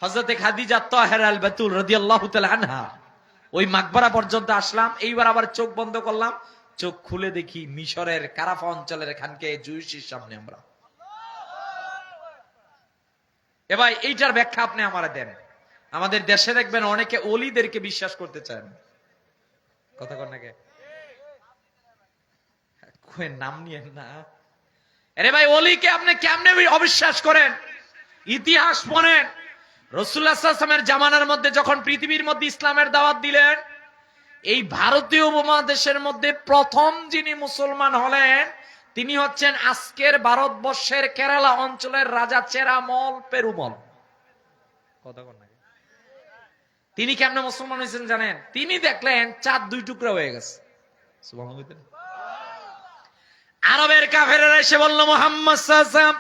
হযরতে খাদিজা তাহেরা আল বাতুল রাদিয়াল্লাহু তাআলা আনহা ওই মাকবারা পর্যন্ত আসলাম। এইবার আবার চোখ বন্ধ করলাম, চোখ খুলে দেখি মিশরের কারাফা অঞ্চলের খানকে জুয়ুশির সামনে আমরা। এবার এইটার ব্যাখ্যা আপনি আমারে দেন। আমাদের দেশে দেখবেন অনেকে ওলিদেরকে বিশ্বাস করতে চান। কথা কন নাকি? নাম নিয়ে না। আরে ভাই, ওলিকে আপনি কেমনে অবিশ্বাস করেন? ইতিহাস পড়েন। রাসূলুল্লাহ সাল্লাল্লাহু আলাইহি ওয়াসাল্লামের জামানার মধ্যে যখন পৃথিবীর মধ্যে ইসলামের দাওয়াত দিলেন, এই ভারতীয় উপমহাদেশের মধ্যে প্রথম যিনি মুসলমান হলেন, তিনি হচ্ছেন আজকের ভারতবর্ষের কেরালা অঞ্চলের রাজা চেরামল পেরুমল। কথা বল না। তিনি কেমনে মুসলমান হয়েছেন জানেন? তিনি দেখলেন চাঁদ 2 টুকরা হয়ে গেছে। সুবহানাল্লাহ। আরবের কাফেররা এসে বলল, মুহাম্মদ সাল্লাল্লাহু আলাইহি ওয়াসাল্লাম,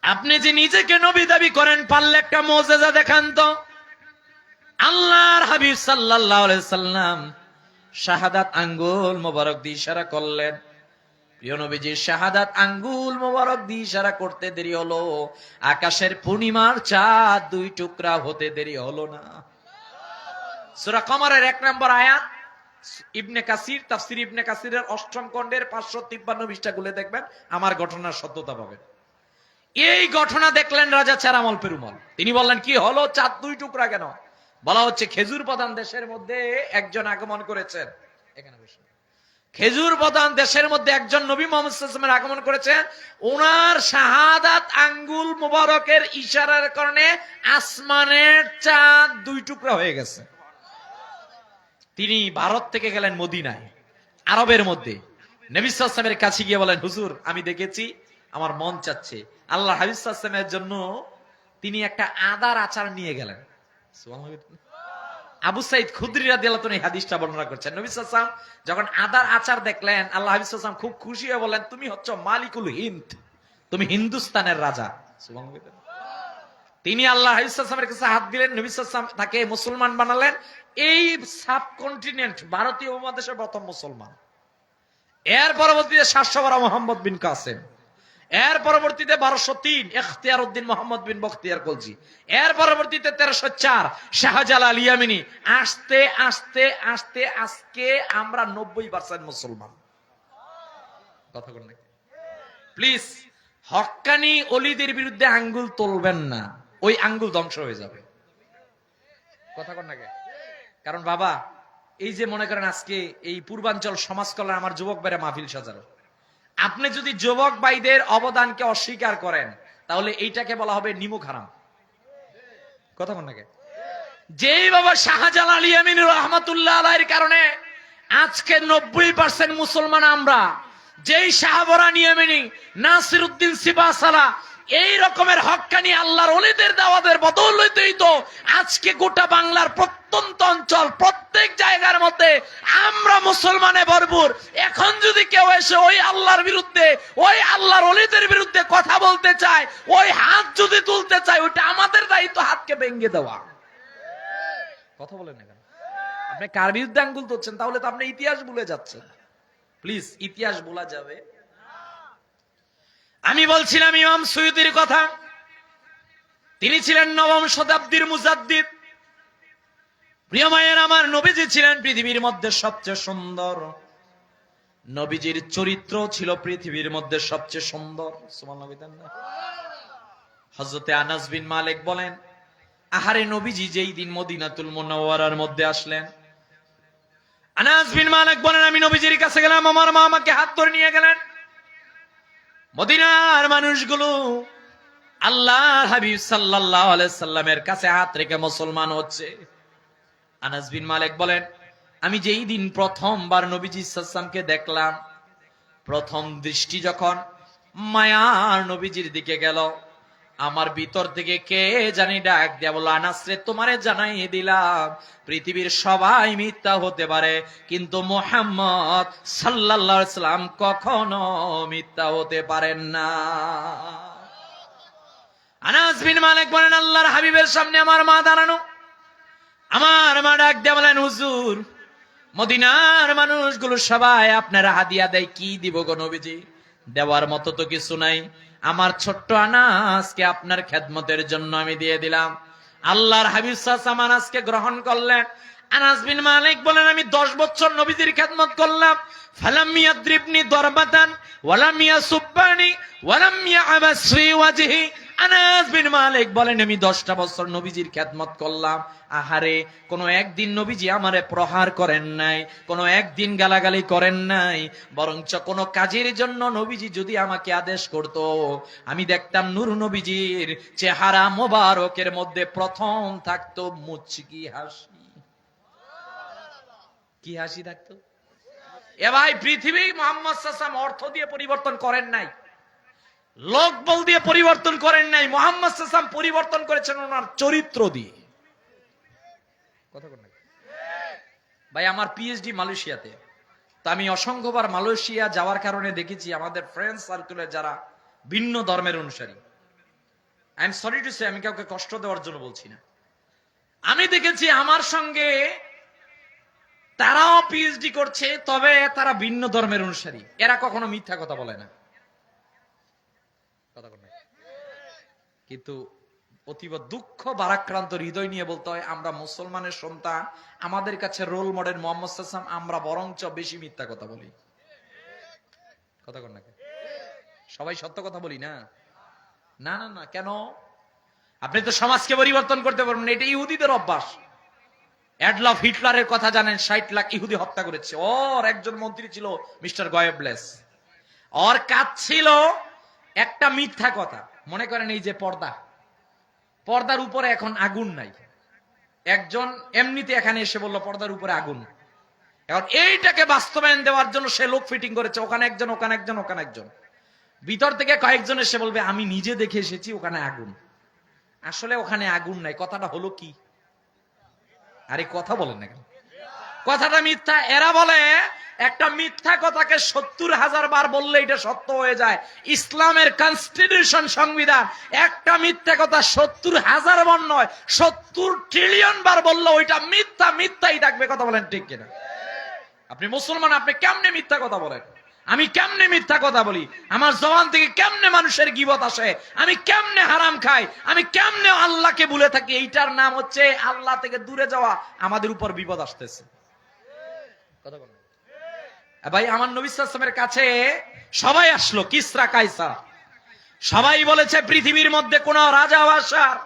আপনি যে নিজেকে নবী দাবি করেন, পারলে একটা মুজিজা দেখান তো। আল্লাহর হাবিব সাল্লাল্লাহু আলাইহি সাল্লাম শাহাদাত আঙ্গুল মোবারক দিয়ে ইশারা করলেন। প্রিয় নবীজি শাহাদাত আঙ্গুল মোবারক দিয়ে ইশারা করতে দেরি হলো, আকাশের পূর্ণিমার চাঁদ 2 টুকরা হতে দেরি হলো না। সূরা কমরের 1 নম্বর আয়াত, ইবনে কাসির, তাফসীর ইবনে কাসিরের 8ম খণ্ডের 553 পৃষ্ঠা খুলে দেখবেন, আমার ঘটনার সত্যতা পাবেন। এই ঘটনা দেখলেন রাজা চেরামল পেরুমল। তিনি বললেন, কি হলো, চাঁদ 2 টুকরা কেন? বলা হচ্ছে খেজুর প্রধান দেশের মধ্যে একজন আগমন করেছেন। এখানে বসে। খেজুর প্রধান দেশের মধ্যে একজন নবী মুহাম্মদ সাল্লাল্লাহু আলাইহি ওয়াসাল্লাম আগমন করেছেন। ওনার শাহাদাত আঙ্গুল মুবারকের ইশারার কারণে আসমানের চাঁদ 2 টুকরা হয়ে গেছে। তিনি ভারত থেকে গেলেন মদিনায়, আরবের মধ্যে। নবী সাল্লাল্লাহু আলাইহি ওয়াসাল্লামের কাছে গিয়ে বলেন, হুজুর আমি দেখেছি, আমার মন চাচ্ছে। আল্লাহ হাবিব সাল্লাল্লাহু আলাইহি ওয়াসাল্লামের জন্য তিনি একটা আদার আচার নিয়ে গেলেন। আবু সাইদ খুদরি রাদিয়াল্লাহু আনহু এই হাদিসটা বর্ণনা করছেন। নবী সাল্লাল্লাহু আলাইহি ওয়াসাল্লাম যখন আদার আচার দেখলেন, আল্লাহ হাবিব সাল্লাল্লাহু আলাইহি ওয়াসাল্লাম খুব খুশি হয়ে বললেন, তুমি হচ্ছ মালিকুল হিন্দ, তুমি হিন্দুস্তানের রাজা। সুবহানাল্লাহ। তিনি আল্লাহ হাবিব সাল্লাল্লাহু আলাইহি ওয়াসাল্লামের কাছে হাত দিলেন, নবী সাল্লাল্লাহু আলাইহি ওয়াসাল্লাম তাকে মুসলমান বানালেন। এই সাবকন্টিনেন্ট ভারতীয় উপমহাদেশের প্রথম মুসলমান। এর পরবর্তীতে 712 মুহাম্মদ বিন কাসেম, এর পরবর্তীতে 1203 ইখতিয়ার উদ্দিন মোহাম্মদ বিন বখতিয়ার খলজি, এর পরবর্তীতে 1304 শাহজালাল ইয়ামিনী। আস্তে আস্তে আস্তে আজকে আমরা 90% মুসলমান। কথা বল নাকি? প্লিজ হক্কানি অলিদের বিরুদ্ধে আঙ্গুল তুলবেন না, ওই আঙ্গুল ধ্বংস হয়ে যাবে। কথা কর নাকি? কারণ বাবা, এই যে মনে করেন আজকে এই পূর্বাঞ্চল সমাজ কল্যাণ আমার যুবক ভাইরা মাহফিল সাজালো, আপনি যদি যুবক ভাইদের অবদানকে অস্বীকার করেন তাহলে এইটাকে বলা হবে নিমুখ হারাম। কথা বল নাকি? যেই বাবা শাহজালাল ইয়ামিনী রহমাতুল্লাহ আলাইহির কারণে আজকে 90% মুসলমান আমরা, যেই শাহবরান ইয়ামিনী, নাসিরউদ্দিন সিবাসালা, এই রকমের হক্কানি আল্লাহর ওলিদের দাওয়াতের বদৌলতেই তো আজকে গোটা বাংলার প্রত্যন্ত অঞ্চল প্রত্যেক জায়গার মধ্যে আমরা মুসলমানে ভরপুর। এখন যদি কেউ এসে ওই আল্লাহর বিরুদ্ধে, ওই আল্লাহর ওলিদের বিরুদ্ধে কথা বলতে চায়, ওই হাত যদি তুলতে চায়, ওইটা আমাদের দায়িত্ব হাতকে ভেঙে দেওয়া। কথা বলেন না কেন? আপনি কার বিরুদ্ধে আঙ্গুল তুলছেন? তাহলে তো আপনি ইতিহাস ভুলে যাচ্ছেন। প্লিজ, ইতিহাস ভোলা যাবে। আমি বলছিলাম ইমাম সুয়ুতির কথা। তিনি ছিলেন 9ম শতাব্দীর মুজাদ্দিদ। প্রিয় মায়ের আমার, নবীজি ছিলেন পৃথিবীর মধ্যে সবচেয়ে সুন্দর। নবীজির চরিত্র ছিল পৃথিবীর মধ্যে সবচেয়ে সুন্দর। সুবহানাল্লাহ বলেন না? হযরতে আনাস বিন মালিক বলেন, আহারে নবীজি যেই দিন মদিনাতুল মুনাওয়ারার মধ্যে আসলেন, আনাস বিন মালিক বলেন, আমি নবীজির কাছে গেলাম, আমার মা আমাকে হাত ধরে নিয়ে গেলেন। মদিনার মানুষগুলো আল্লাহর হাবিব সাল্লাল্লাহু আলাইহি সাল্লামের কাছে হাত রেখে মুসলমান হচ্ছে। আনাস বিন মালিক বলেন, আমি যেই দিন প্রথমবার নবীজি সাল্লাল্লাহু আলাইহি সাল্লামকে দেখলাম, প্রথম দৃষ্টি যখন মায়ার নবীজির দিকে গেল, আমার ভিতর থেকে কে জানি ডাক দিয়া বলল, আনাস রে, তোমারে জানাই দিলাম পৃথিবীর সবাই মিথ্যা হতে পারে, কিন্তু মুহাম্মদ সাল্লাল্লাহু আলাইহি সাল্লাম কখনো মিথ্যা হতে পারেন না। আনাস বিন মালিক বলেন, আল্লাহর হাবিবের সামনে আমার মা দাঁড়ানো। আমার মা ডাক দিয়া বলেন, হুজুর, মদিনার মানুষগুলো সবাই আপনারা হাদিয়া দেয়, কি দিব গো নবীজি? দেওয়ার মতো তো কিছু নাই, আমার ছোট্ট আনাসকে আপনার খেদমতের জন্য আমি দিয়ে দিলাম। আল্লাহর হাবিব সাল্লাল্লাহু আলাইহি ওয়াসাল্লাম আনাসকে গ্রহণ করলেন। আনাস বিন মালিক বলেন, আমি 10 বছর নবীজির খেদমত করলাম। ফালাম ইয়াদ্রিবনি দরবাতান ওয়ালাম ইয়াসুব্বানি ওয়ালাম ইয়াবাস ফি ওয়াজহি। আনাস বিন মালিক বলেন, আমি 10টা বছর নবীজির খেদমত করলাম। আহারে, কোন একদিন নবীজি আমারে প্রহার করেন নাই, কোন একদিন গালাগালি করেন নাই, বরঞ্চ কোন কাজের জন্য নবীজি যদি আমাকে আদেশ করত, আমি দেখতাম নূর নবীজির চেহারা মোবারকের মধ্যে প্রথম থাকতো মুচকি হাসি। কি হাসি থাকতো? এ ভাই, পৃথিবী মুহাম্মদ সাল্লাল্লাহু আলাইহি ওয়াসাল্লাম অর্থ দিয়ে পরিবর্তন করেন নাই, লোকবল দিয়ে পরিবর্তন করেন নাই, মুহাম্মদ সাল্লাল্লাহু আলাইহি ওয়াসাল্লাম পরিবর্তন করেছেন ওনার চরিত্র দিয়ে। কথা বলেন না ভাই? আমার পিএইচডি মালয়েশিয়াতে, তো আমি অসংখ্যবার মালয়েশিয়া যাওয়ার কারণে দেখেছি আমাদের ফ্রেন্ড সার্কেলে যারা ভিন্ন ধর্মের অনুসারী, I am sorry to say, আমি কাউকে কষ্ট দেওয়ার জন্য বলছি না, আমি দেখেছি আমার সঙ্গে তারাও পিএইচডি করছে, তবে তারা ভিন্ন ধর্মের অনুসারী, এরা কখনো মিথ্যা কথা বলে না। কথা বলেন না? কিন্তু অতীব দুঃখ ভারাক্রান্ত হৃদয় নিয়ে বলতে হয়, আমরা মুসলমানের সন্তান, আমাদের কাছে রোল মডেল মুহাম্মদ সাল্লাল্লাহু আলাইহি ওয়াসাল্লাম, আমরা বরঞ্চ বেশি মিথ্যা কথা বলি। কথা বলেন না? সবাই সত্য কথা বলি না? না না না, কেন? আপনি তো সমাজকে পরিবর্তন করতে পারবেন, এটা ইহুদিদের অভ্যাস। অ্যাডলফ হিটলারের কথা জানেন? 60 লাখ ইহুদি হত্যা করেছে। ওর একজন মন্ত্রী ছিল মিস্টার গয়েবলেস, ওর কাজ ছিল একটা মিথ্যা কথা। মনে করেন এই যে পর্দার উপরে এখন আগুন নাই, একজন এমনিতে এখানে এসে বলল পর্দার উপরে আগুন। এখন এইটাকে বাস্তবায়ন দেওয়ার জন্য সে লোক ফিটিং করেছে, ওখানে একজন, ওখানে একজন, ওখানে একজন, ভিতর থেকে কয়েকজন এসে বলবে আমি নিজে দেখে এসেছি ওখানে আগুন। আসলে ওখানে আগুন নাই। কথাটা হলো কি? আরে কথা বলেন না কেন? কথাটা মিথ্যা। এরা বলে একটা মিথ্যা কথাকে 70,000 বার বললে এটা সত্য হয়ে যায়। ইসলামের কনস্টিটিউশন, সংবিধান, একটা মিথ্যা কথা 70,000 বার নয়, 70 ট্রিলিয়ন বার বললে ওইটা মিথ্যা মিথ্যাই থাকবে। কথা বলেন ঠিক কিনা? আপনি মুসলমান, আপনি কেমনে মিথ্যা কথা বলেন? আমি কেমনে মিথ্যা কথা বলি? আমার জবান থেকে কেমনে মানুষের গীবত আসে? আমি কেমনে হারাম খাই? আমি কেমনে আল্লাহকে ভুলে থাকি? এইটার নাম হচ্ছে আল্লাহ থেকে দূরে যাওয়া। আমাদের উপর বিপদ আসতেছে। কথা বলেন ভাই। আমার নবী সাল্লাল্লাহু আলাইহি ওয়াসাল্লামের কাছে সবাই আসলো, কিসরা কায়সার সবাই বলেছে পৃথিবীর মধ্যে কোন রাজা বাদশার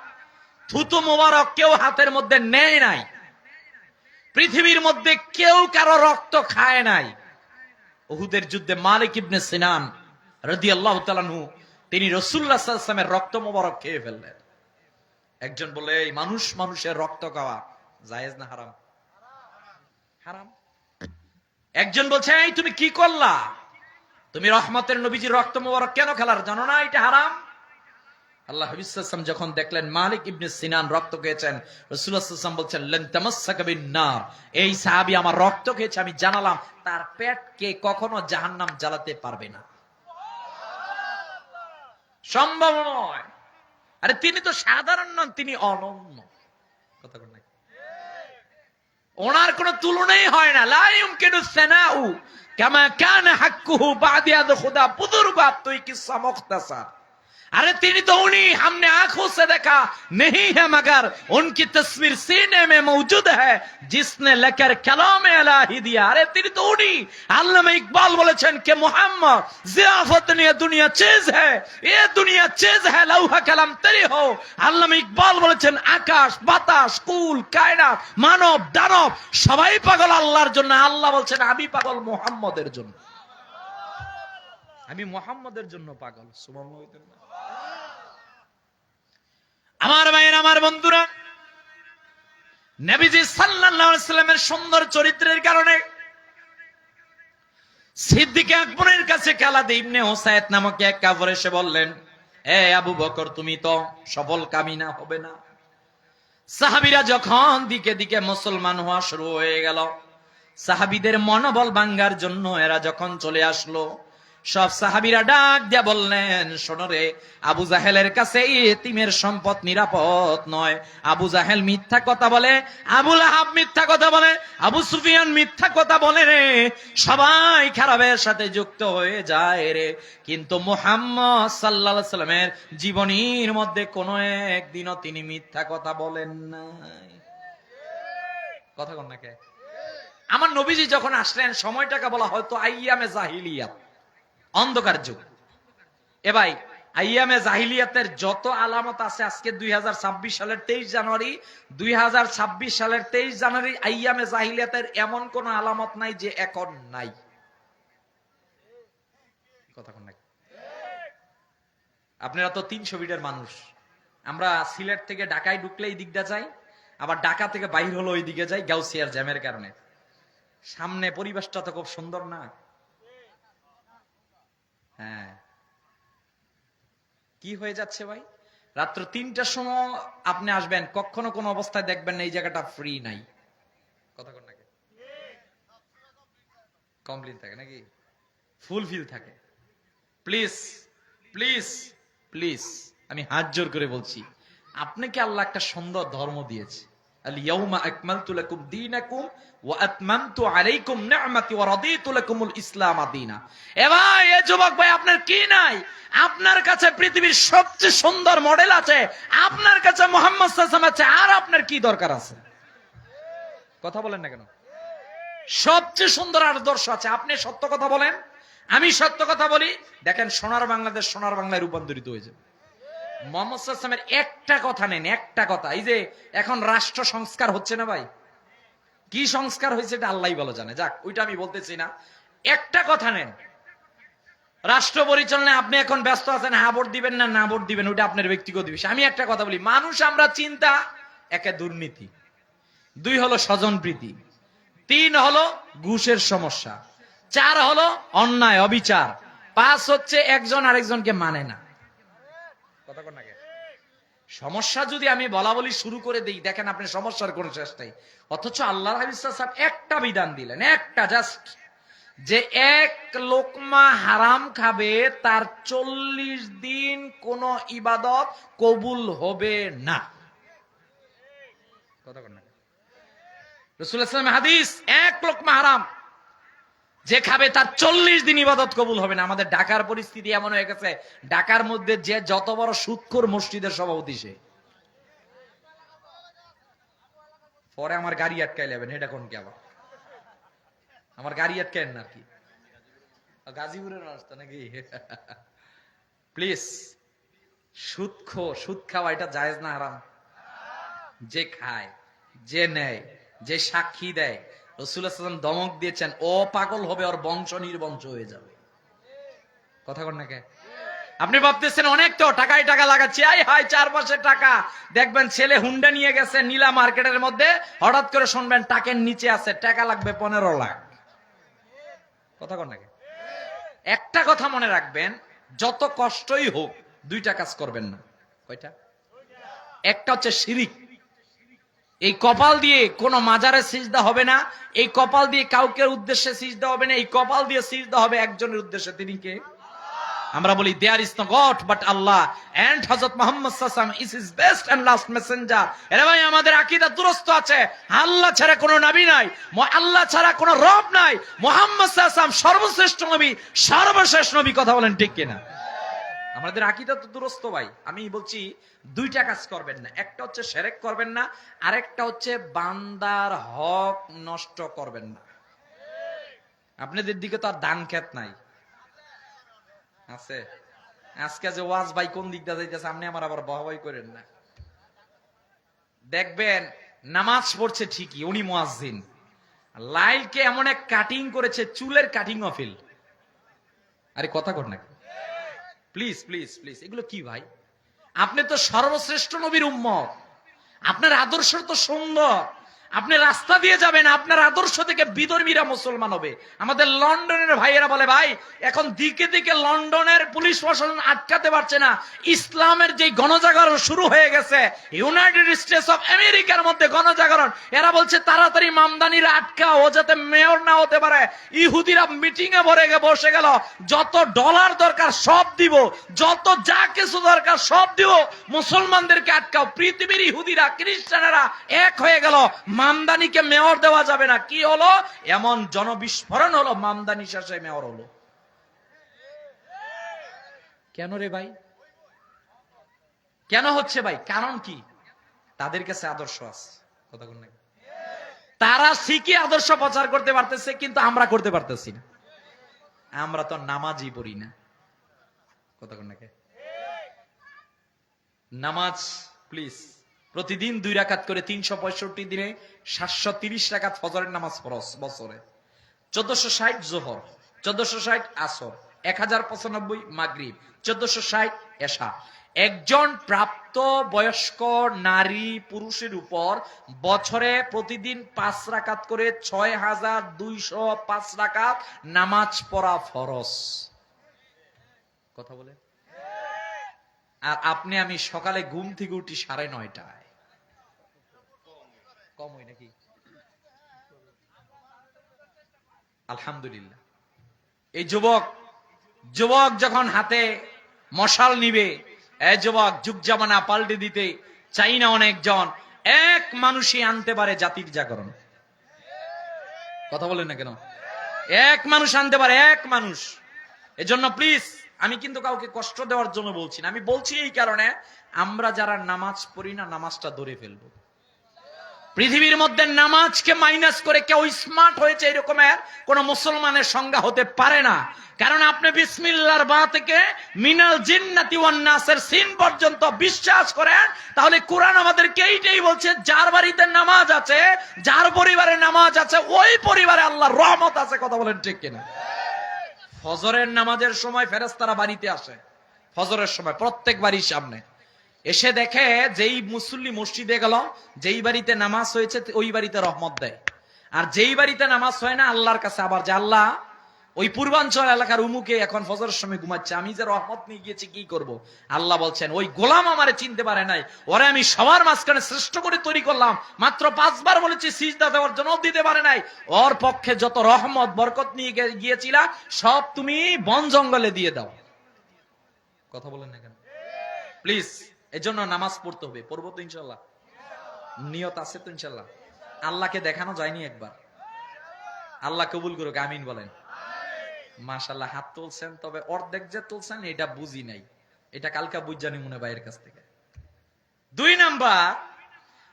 থুতু মোবারক কেউ হাতের মধ্যে নেয় নাই, পৃথিবীর মধ্যে কেউ কারো রক্ত খায় নাই। উহুদের যুদ্ধে মালিক ইবনে সিনান রাদিয়াল্লাহু তাআলা আনহু তিনি রাসূলুল্লাহ সাল্লাল্লাহু আলাইহি ওয়াসাল্লামের রক্ত মোবারক খেয়ে ফেললেন। একজন বলে, এই মানুষের রক্ত খাওয়া জায়েজ না হারাম? হারাম। একজন বলছে, এই তুমি কি করলা, তুমি রহমতের নবীজির রক্ত মোবারক কেন খেলার, জানো না এটা হারাম? আল্লাহ হাবিব সাল্লাল্লাহু আলাইহি ওয়াসাল্লাম যখন দেখলেন মালিক ইবনে সিনান রক্ত খেয়েছেন, রাসূলুল্লাহ সাল্লাল্লাহু আলাইহি ওয়াসাল্লাম বলছেন, লান তামাসসাকা বিন নার, এই সাহাবী আমার রক্ত খেয়েছে, আমি জানালাম তার পেটকে কখনো জাহান্নাম জ্বালাতে পারবে না, সম্ভব নয়। আরে তিনি তো সাধারণ নন, তিনি অনন্য। কথা বল না, ওনার কোনো তুলনাই হয় না। লা ইউমকিনু সানাউ কামা কানা হাক্কুহু বাদি আদ খুদা বুজুর্গ তুই কিসসা মুখতাসার। अरे তিনি তো উনি हमने आंखों से देखा नहीं है मगर उनकी तस्वीर सीने में मौजूद है जिसने लेकर कलाम इलाही दिया। अरे তিনি তো উনি। আল্লামা ইকবাল বলেছেন কে মোহাম্মদ জিয়াফত নিয়ে দুনিয়া চেজ है, ये दुनिया चेज है लौहा कलम तेरी हो। আল্লামা ইকবাল বলেছেন আকাশ বাতাস কুল কায়নাত মানব দানব সবাই পাগল আল্লাহর জন্য। আল্লাহ বলছেন আমি পাগল মুহাম্মদের জন্য, আমি মুহাম্মদের জন্য পাগল। সুবহানাল্লাহ। আমার ভাইয়ের, আমার বন্ধুরা, নবীজি সাল্লাল্লাহু আলাইহি ওয়াসাল্লামের সুন্দর চরিত্রের কারণে সিদ্দিক আকবরের কাছে খালিদ ইবনে হুসাইদ নামক এক কাফের এসে বললেন, এ আবু বকর তুমি তো সফল কামিনা হবে না। সাহাবীরা যখন দিকে দিকে মুসলমান হওয়া শুরু হয়ে গেল, সাহাবীদের মনোবল ভাঙার জন্য এরা যখন চলে আসলো, সব সাহাবীরা ডাক দিয়া বললেন, শোনো রে, আবু জাহেলের কাছে ইতিমের সম্পদ নিরাপদ নয়। আবু জাহেল মিথ্যা কথা বলে, আবু লাহাব মিথ্যা কথা বলে, আবু সুফিয়ান মিথ্যা কথা বলে রে, সবাই খারাপের সাথে যুক্ত হয়ে যায় রে, কিন্তু মুহাম্মদ সাল্লাল্লাহু আলাইহি সাল্লামের জীবনীর মধ্যে কোনো একদিনও তিনি মিথ্যা কথা বলেন নাই। কথা কন না কে? আমার নবীজি যখন আসলেন সময়টাকে বলা হয়তো আইয়ামে জাহিলিয়াত, অন্ধকার যুগ। এ ভাই, আইয়ামে জাহিলিয়াতের যত আলামত আছে, আজকে 2026 সালের 23 জানুয়ারি, 2026 সালের 23 জানুয়ারি আইয়ামে জাহিলিয়াতের এমন কোন আলামত নাই যে এখন নাই। কথা কোন নাকি? আপনারা তো 300 বিটের মানুষ, আমরা সিলেট থেকে ঢাকায় ঢুকলে এই দিকটা যাই, আবার ঢাকা থেকে বাইর হলো ওই দিকে যাই গাউসিয়ার জ্যামের কারণে। সামনে পরিবেশটা তো খুব সুন্দর না? হ্যাঁ, কি হয়ে যাচ্ছে ভাই, রাত্র 3টার সময় আপনি আসবেন, কখনো কোন অবস্থায় দেখবেন না এই জায়গাটা ফ্রি নাই। কথা কোন নাকি? কমপ্লিট থাকে নাকি? ফুলফিল থাকে। প্লিজ প্লিজ প্লিজ, আমি হাত জোর করে বলছি, আপনাকে আল্লাহ একটা সুন্দর ধর্ম দিয়েছে। আল ইয়াউমা আকমালতু লাকুম দীনাকুম ওয়া আতমামতু আলাইকুম নি'মাতি ওয়া রাদিতু লাকুমুল ইসলাম দীনা। এ ভাই, এ যুবক ভাই, আপনার কি নাই? আপনার কাছে পৃথিবীর সবচেয়ে সুন্দর মডেল আছে, আপনার কাছে মুহাম্মদ সাল্লাল্লাহু আলাইহি ওয়াসাল্লাম আছে, আর আপনার কি দরকার আছে? কথা বলেন না কেন? সবচেয়ে সুন্দর আদর্শ আছে, আপনি সত্য কথা বলেন, আমি সত্য কথা বলি, দেখেন সোনার বাংলাদেশ সোনার বাংলায় রূপান্তরিত হয়ে যাবে। মুহাম্মদ সাল্লাল্লাহু আলাইহি ওয়াসাল্লামের একটা কথা নেন, একটা কথা। এই যে এখন রাষ্ট্র সংস্কার হচ্ছে না ভাই, কি সংস্কার হয়েছে এটা আল্লাহই ভালো জানে, যাক ওইটা আমি বলতেছি না। একটা কথা নেন, রাষ্ট্র পরিচালনায় আপনি এখন ব্যস্ত আছেন, হ্যাঁ ভোট দিবেন না না ভোট দিবেন, ওইটা আপনার ব্যক্তিগত বিষয়। আমি একটা কথা বলি, মানুষ আমরা চিন্তা, একে দুর্নীতি, 2 হলো স্বজনপ্রীতি, 3 হলো ঘুষের সমস্যা, 4 হলো অন্যায় অবিচার, 5 হচ্ছে একজন আরেকজনকে মানে না। কথা কোন নাকি? সমস্যা যদি আমি বলা বলি শুরু করে দিই, দেখেন আপনি সমস্যার কোন শেষ নাই। অথচ আল্লাহর হাবিব সাল্লাল্লাহু আলাইহি ওয়াসাল্লাম একটা বিধান দিলেন, একটা জাস্ট, যে এক লোকমা হারাম খাবে তার 40 দিন কোন ইবাদত কবুল হবে না। কথা কোন নাকি? রাসূলুল্লাহ সাল্লাল্লাহু আলাইহি ওয়াসাল্লামের হাদিস, এক লোকমা হারাম যে খাবে তার 40 দিন ইবাদত কবুল হবে না। আমাদের ঢাকার পরিস্থিতি এমন হয়ে গেছে, ঢাকার মধ্যে যে যত বড় সুদখোর মসজিদের সভাপতি সে। পরে আমার গাড়ি আটকাই নেবেন, এটা কোন কি? আবার আমার গাড়ি আটকায় না কি? গাজীপুরের মানুষ তো নাকি? প্লিজ, সুদ খাওয়া এটা জায়েজ না হারাম? যে খায়, যে নেয়, যে সাক্ষী দেয়, রাসূলুল্লাহ সাল্লাল্লাহু আলাইহি ওয়াসাল্লাম দমক দিয়েছেন, ও পাগল হবে, ওর বংশ নির্বংশ হয়ে যাবে। কথা কন না কে? আপনি ভাবতেছেন অনেক তো টাকায় টাকা লাগাচ্ছি, আই হাই 4 মাসে টাকা, দেখবেন ছেলে হুন্ডা নিয়ে গেছে নীলা মার্কেটের মধ্যে, হঠাৎ করে শুনবেন টাকের নিচে আছে টাকা লাগবে 15 লাখ। কথা কন না কে? একটা কথা মনে রাখবেন, যত কষ্টই হোক 2টা কাজ করবেন না। কয়টা? একটা হচ্ছে শিরিক। এই কপাল দিয়ে কোন মাজারে সিজদা হবে না, এই কপাল দিয়ে কাউকে উদ্দেশ্যে সিজদা হবে না, এই কপাল দিয়ে সিজদা হবে একজনের উদ্দেশ্যে, তিনি কে? আমরা বলি there is no god but Allah and Hazrat Muhammad সাল্লাল্লাহু আলাইহি ওয়াসাল্লাম is his best and last messenger. এর ভাই আমাদের আকীদা দুরস্ত আছে, আল্লাহ ছাড়া কোনো নবী নাই, আল্লাহ ছাড়া কোনো রব নাই, মুহাম্মদ সাল্লাল্লাহু আলাইহি ওয়াসাল্লাম সর্বশ্রেষ্ঠ নবী, সর্বশেষ নবী। কথা বলেন ঠিক কিনা? আমাদের আকীদা তো দুরস্ত ভাই। আমি বলছি 2টা কাজ করবেন না, একটা হচ্ছে শিরক করবেন না, আরেকটা হচ্ছে বান্দার হক নষ্ট করবেন না। আপনাদের দিকে তো আর ধান ক্ষেত নাই, আছে? আজকে যে ওয়াজ ভাই কোন দিকটা যাইতেছে, আপনি আমার আবার বাহবাই করেন না। দেখবেন নামাজ পড়ছে ঠিকই, উনি মুয়াজ্জিন, লাইলকে এমন এক কাটিং করেছে, চুলের কাটিং অফিল। আরে কথা কর না, প্লিজ প্লিজ প্লিজ, এগুলো কি ভাই? আপনি তো সর্বশ্রেষ্ঠ নবীর উম্মত, আপনার আদর্শ তো সুন্দর, আপনি রাস্তা দিয়ে যাবেন, আপনার আদর্শ থেকে বিধর্মীরা মুসলমান হবে। আমাদের লন্ডনের ভাইয়েরা বলে, ভাই এখন দিকে দিকে লন্ডনের পুলিশ প্রশাসন আটকাতে পারছে না, ইসলামের যে গণজাগরণ শুরু হয়ে গেছে ইউনাইটেড স্টেটস অফ আমেরিকার মধ্যে গণজাগরণ, এরা বলছে তাড়াতাড়ি মামদানিরা আটকাও, ও যাতে মেয়র না হতে পারে। ইহুদিরা মিটিং এ ভরে বসে গেল, যত ডলার দরকার সব দিব, যত যা কিছু দরকার সব দিব, মুসলমানদেরকে আটকাও। পৃথিবীর ইহুদিরা খ্রিস্টানেরা এক হয়ে গেল, মামদানিকে মেয়র দেওয়া যাবে না। কি হলো? এমন জনবিস্ফোরণ হলো, মামদানি শেষে মেয়র হলো। কেন রে ভাই? কেন হচ্ছে ভাই? কারণ কি? তাদের কাছে আদর্শ আছে। কথা বল না, তারা শিখে আদর্শ প্রচার করতে পারতেছে, কিন্তু আমরা করতে পারতেছি না। আমরা তো নামাজই পড়ি না। কথা বল না, নামাজ প্লিজ প্রতিদিন 2 রাকাত করে 365 দিনে 730 রাকাত ফজরের নামাজ ফরজ, বছরে 1460 যোহর, 1460 আসর, 1095 মাগরিব, 1460 এশা। একজন প্রাপ্ত বয়স্ক নারী পুরুষের উপর বছরে প্রতিদিন 5 রাকাত করে 6205 রাকাত নামাজ পড়া ফরজ। কথা বলে, আর আপনি আমি সকালে ঘুম থেকে উঠি 9:30টায়, কম হয় নাকি? আলহামদুলিল্লাহ। এই যুবক যখন হাতে মশাল নিবে, এই যুবক যুগ জামানা পাল্টে দিতে চাই না অনেকজন, এক মানুষই আনতে পারে জাতির জাগরণ। কথা বলেন না কেন? এক মানুষ আনতে পারে, এক মানুষ। এজন্য প্লিজ, আমি কিন্তু কাউকে কষ্ট দেওয়ার জন্য বলছি না, আমি বলছি এই কারণে, আমরা যারা নামাজ পড়ি না নামাজটা ধরে ফেলবো। পৃথিবীর মধ্যে নামাজকে মাইনাস করে কেউ স্মার্ট হয়েছে এরকমের কোন মুসলমানের সংজ্ঞা হতে পারে না। কারণ আপনি বিসমিল্লাহর বা থেকে মিনাল জিন্নাতি ওয়ান নাসের সিন পর্যন্ত বিশ্বাস করেন, তাহলে কোরআন আমাদেরকে এইটাই বলছে, যার বাড়িতে নামাজ আছে, যার পরিবারে নামাজ আছে, ওই পরিবারে আল্লাহর রহমত আছে। কথা বলেন ঠিক কিনা? ফজরের নামাজের সময় ফেরেশতারা বাড়িতে আসে, ফজরের সময় প্রত্যেক বাড়ির সামনে এসে দেখে যেই মুসল্লি মসজিদে গেল, যেই বাড়িতে নামাজ হয়েছে ওই বাড়িতে রহমত দেয়, আর যেই বাড়িতে নামাজ হয় না আল্লাহর কাছে আবার যে আল্লাহ ওই পূর্বাঞ্চল এলাকার উমুকে এখন ফজরের সময় ঘুমাচ্ছে, আমি যে রহমত নিয়ে গিয়েছি কি করব? আল্লাহ বলছেন ওই গোলাম আমারে চিনতে পারে নাই, ওরে আমি সবার মাঝখানে শ্রেষ্ঠ করে তৈরি করলাম, মাত্র 5 বার বলেছি সিজদা দেওয়ার জন্য, দিতে পারে নাই। ওর পক্ষে যত রহমত বরকত নিয়ে গিয়েছিলা সব তুমি বন জঙ্গলে দিয়ে দাও। কথা বলেন না কেন? প্লিজ, এজন্য নামাজ পড়তে হবে। পড়বো তো ইনশাল্লাহ, নিয়ত আছে তো ইনশাল্লাহ। আল্লাহকে দেখানো যায়নি একবার, আল্লাহ কবুল করুক, আমিন বলেন। মাশাআল্লাহ, হাত তুলছেন, তবে অর্ধেক যে তুলছেন এটা বুঝি নাই, এটা কালকা বুঝজানি মনে ভাইয়ের কাছ থেকে। 2 নাম্বার,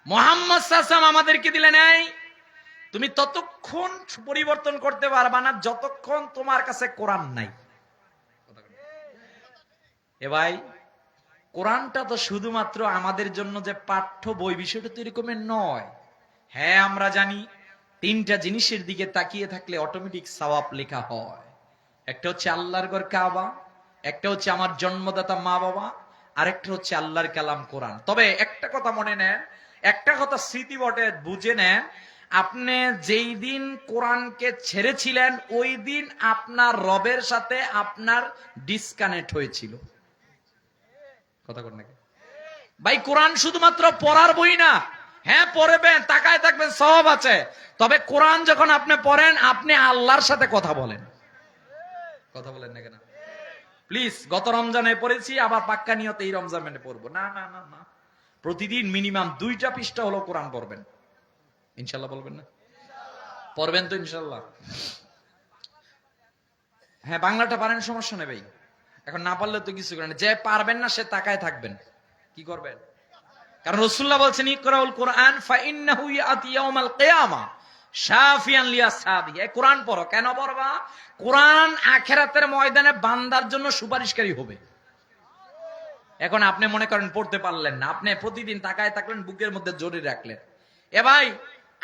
মুহাম্মদ সাল্লাল্লাহু আলাইহি ওয়াসাল্লাম আমাদেরকে দিলেন, এই তুমি ততক্ষণ পরিবর্তন করতে পারবা না যতক্ষণ তোমার কাছে কোরআন নাই। এ ভাই, কোরআনটা তো শুধুমাত্র আমাদের জন্য যে পাঠ্য বই, বিষয়টা তো এরকমের নয়। হ্যাঁ, আমরা জানি তিনটা জিনিসের দিকে তাকিয়ে থাকলে অটোমেটিক সওয়াব লেখা হয়। একটা হচ্ছে আল্লাহর ঘর কাবা, একটা হচ্ছে আমার জন্মদাতা মা বাবা, আর একটা হচ্ছে আল্লাহর কালাম কোরআন। তবে একটা কথা মনে নেন, একটা কথা স্মৃতি বটে, বুঝে নেন, আপনি যেই দিন কোরআনকে ছেড়েছিলেন ওই দিন আপনার রবের সাথে আপনার ডিসকানেক্ট হয়েছিল। কথা কর নাকি ভাই? কোরআন শুধুমাত্র পড়ার বই না। হ্যাঁ, পড়বেন, তাকায় থাকবেন, সওয়াব আছে। তবে কোরআন যখন আপনি পড়েন, আপনি আল্লাহর সাথে কথা বলেন। কথা বলেন না কেন? প্লিজ, গত রমজানে পড়েছি, আবার পাক্কা নিয়তে এই রমজানে পড়বো না, না না না। প্রতিদিন মিনিমাম 2টা পৃষ্ঠা হলো কোরআন পড়বেন। ইনশাল্লাহ বলবেন না? পড়বেন তো ইনশাল্লাহ? হ্যাঁ, বাংলাটা পারেন, সমস্যা নেই ভাই। এখন না পারলে তো কিছু করেন, যে পারবেন না সে তাকায় থাকবেন। কি করবেন? কারণ রাসূলুল্লাহ বলছেন, ইকরাউল কোরআন ফাইন্নাহু ইয়াতি ইয়াউমাল কিয়ামা শাফিয়ান লিআসহাবিহি। এই কোরআন পড়ো। কেন পড়বা? কোরআন আখিরাতের ময়দানে বান্দার জন্য সুপারিশকারী হবে। এখন আপনি মনে করেন পড়তে পারলেন না, আপনি প্রতিদিন তাকায় থাকলেন, বুকের মধ্যে জড়িয়ে রাখলেন। এ ভাই,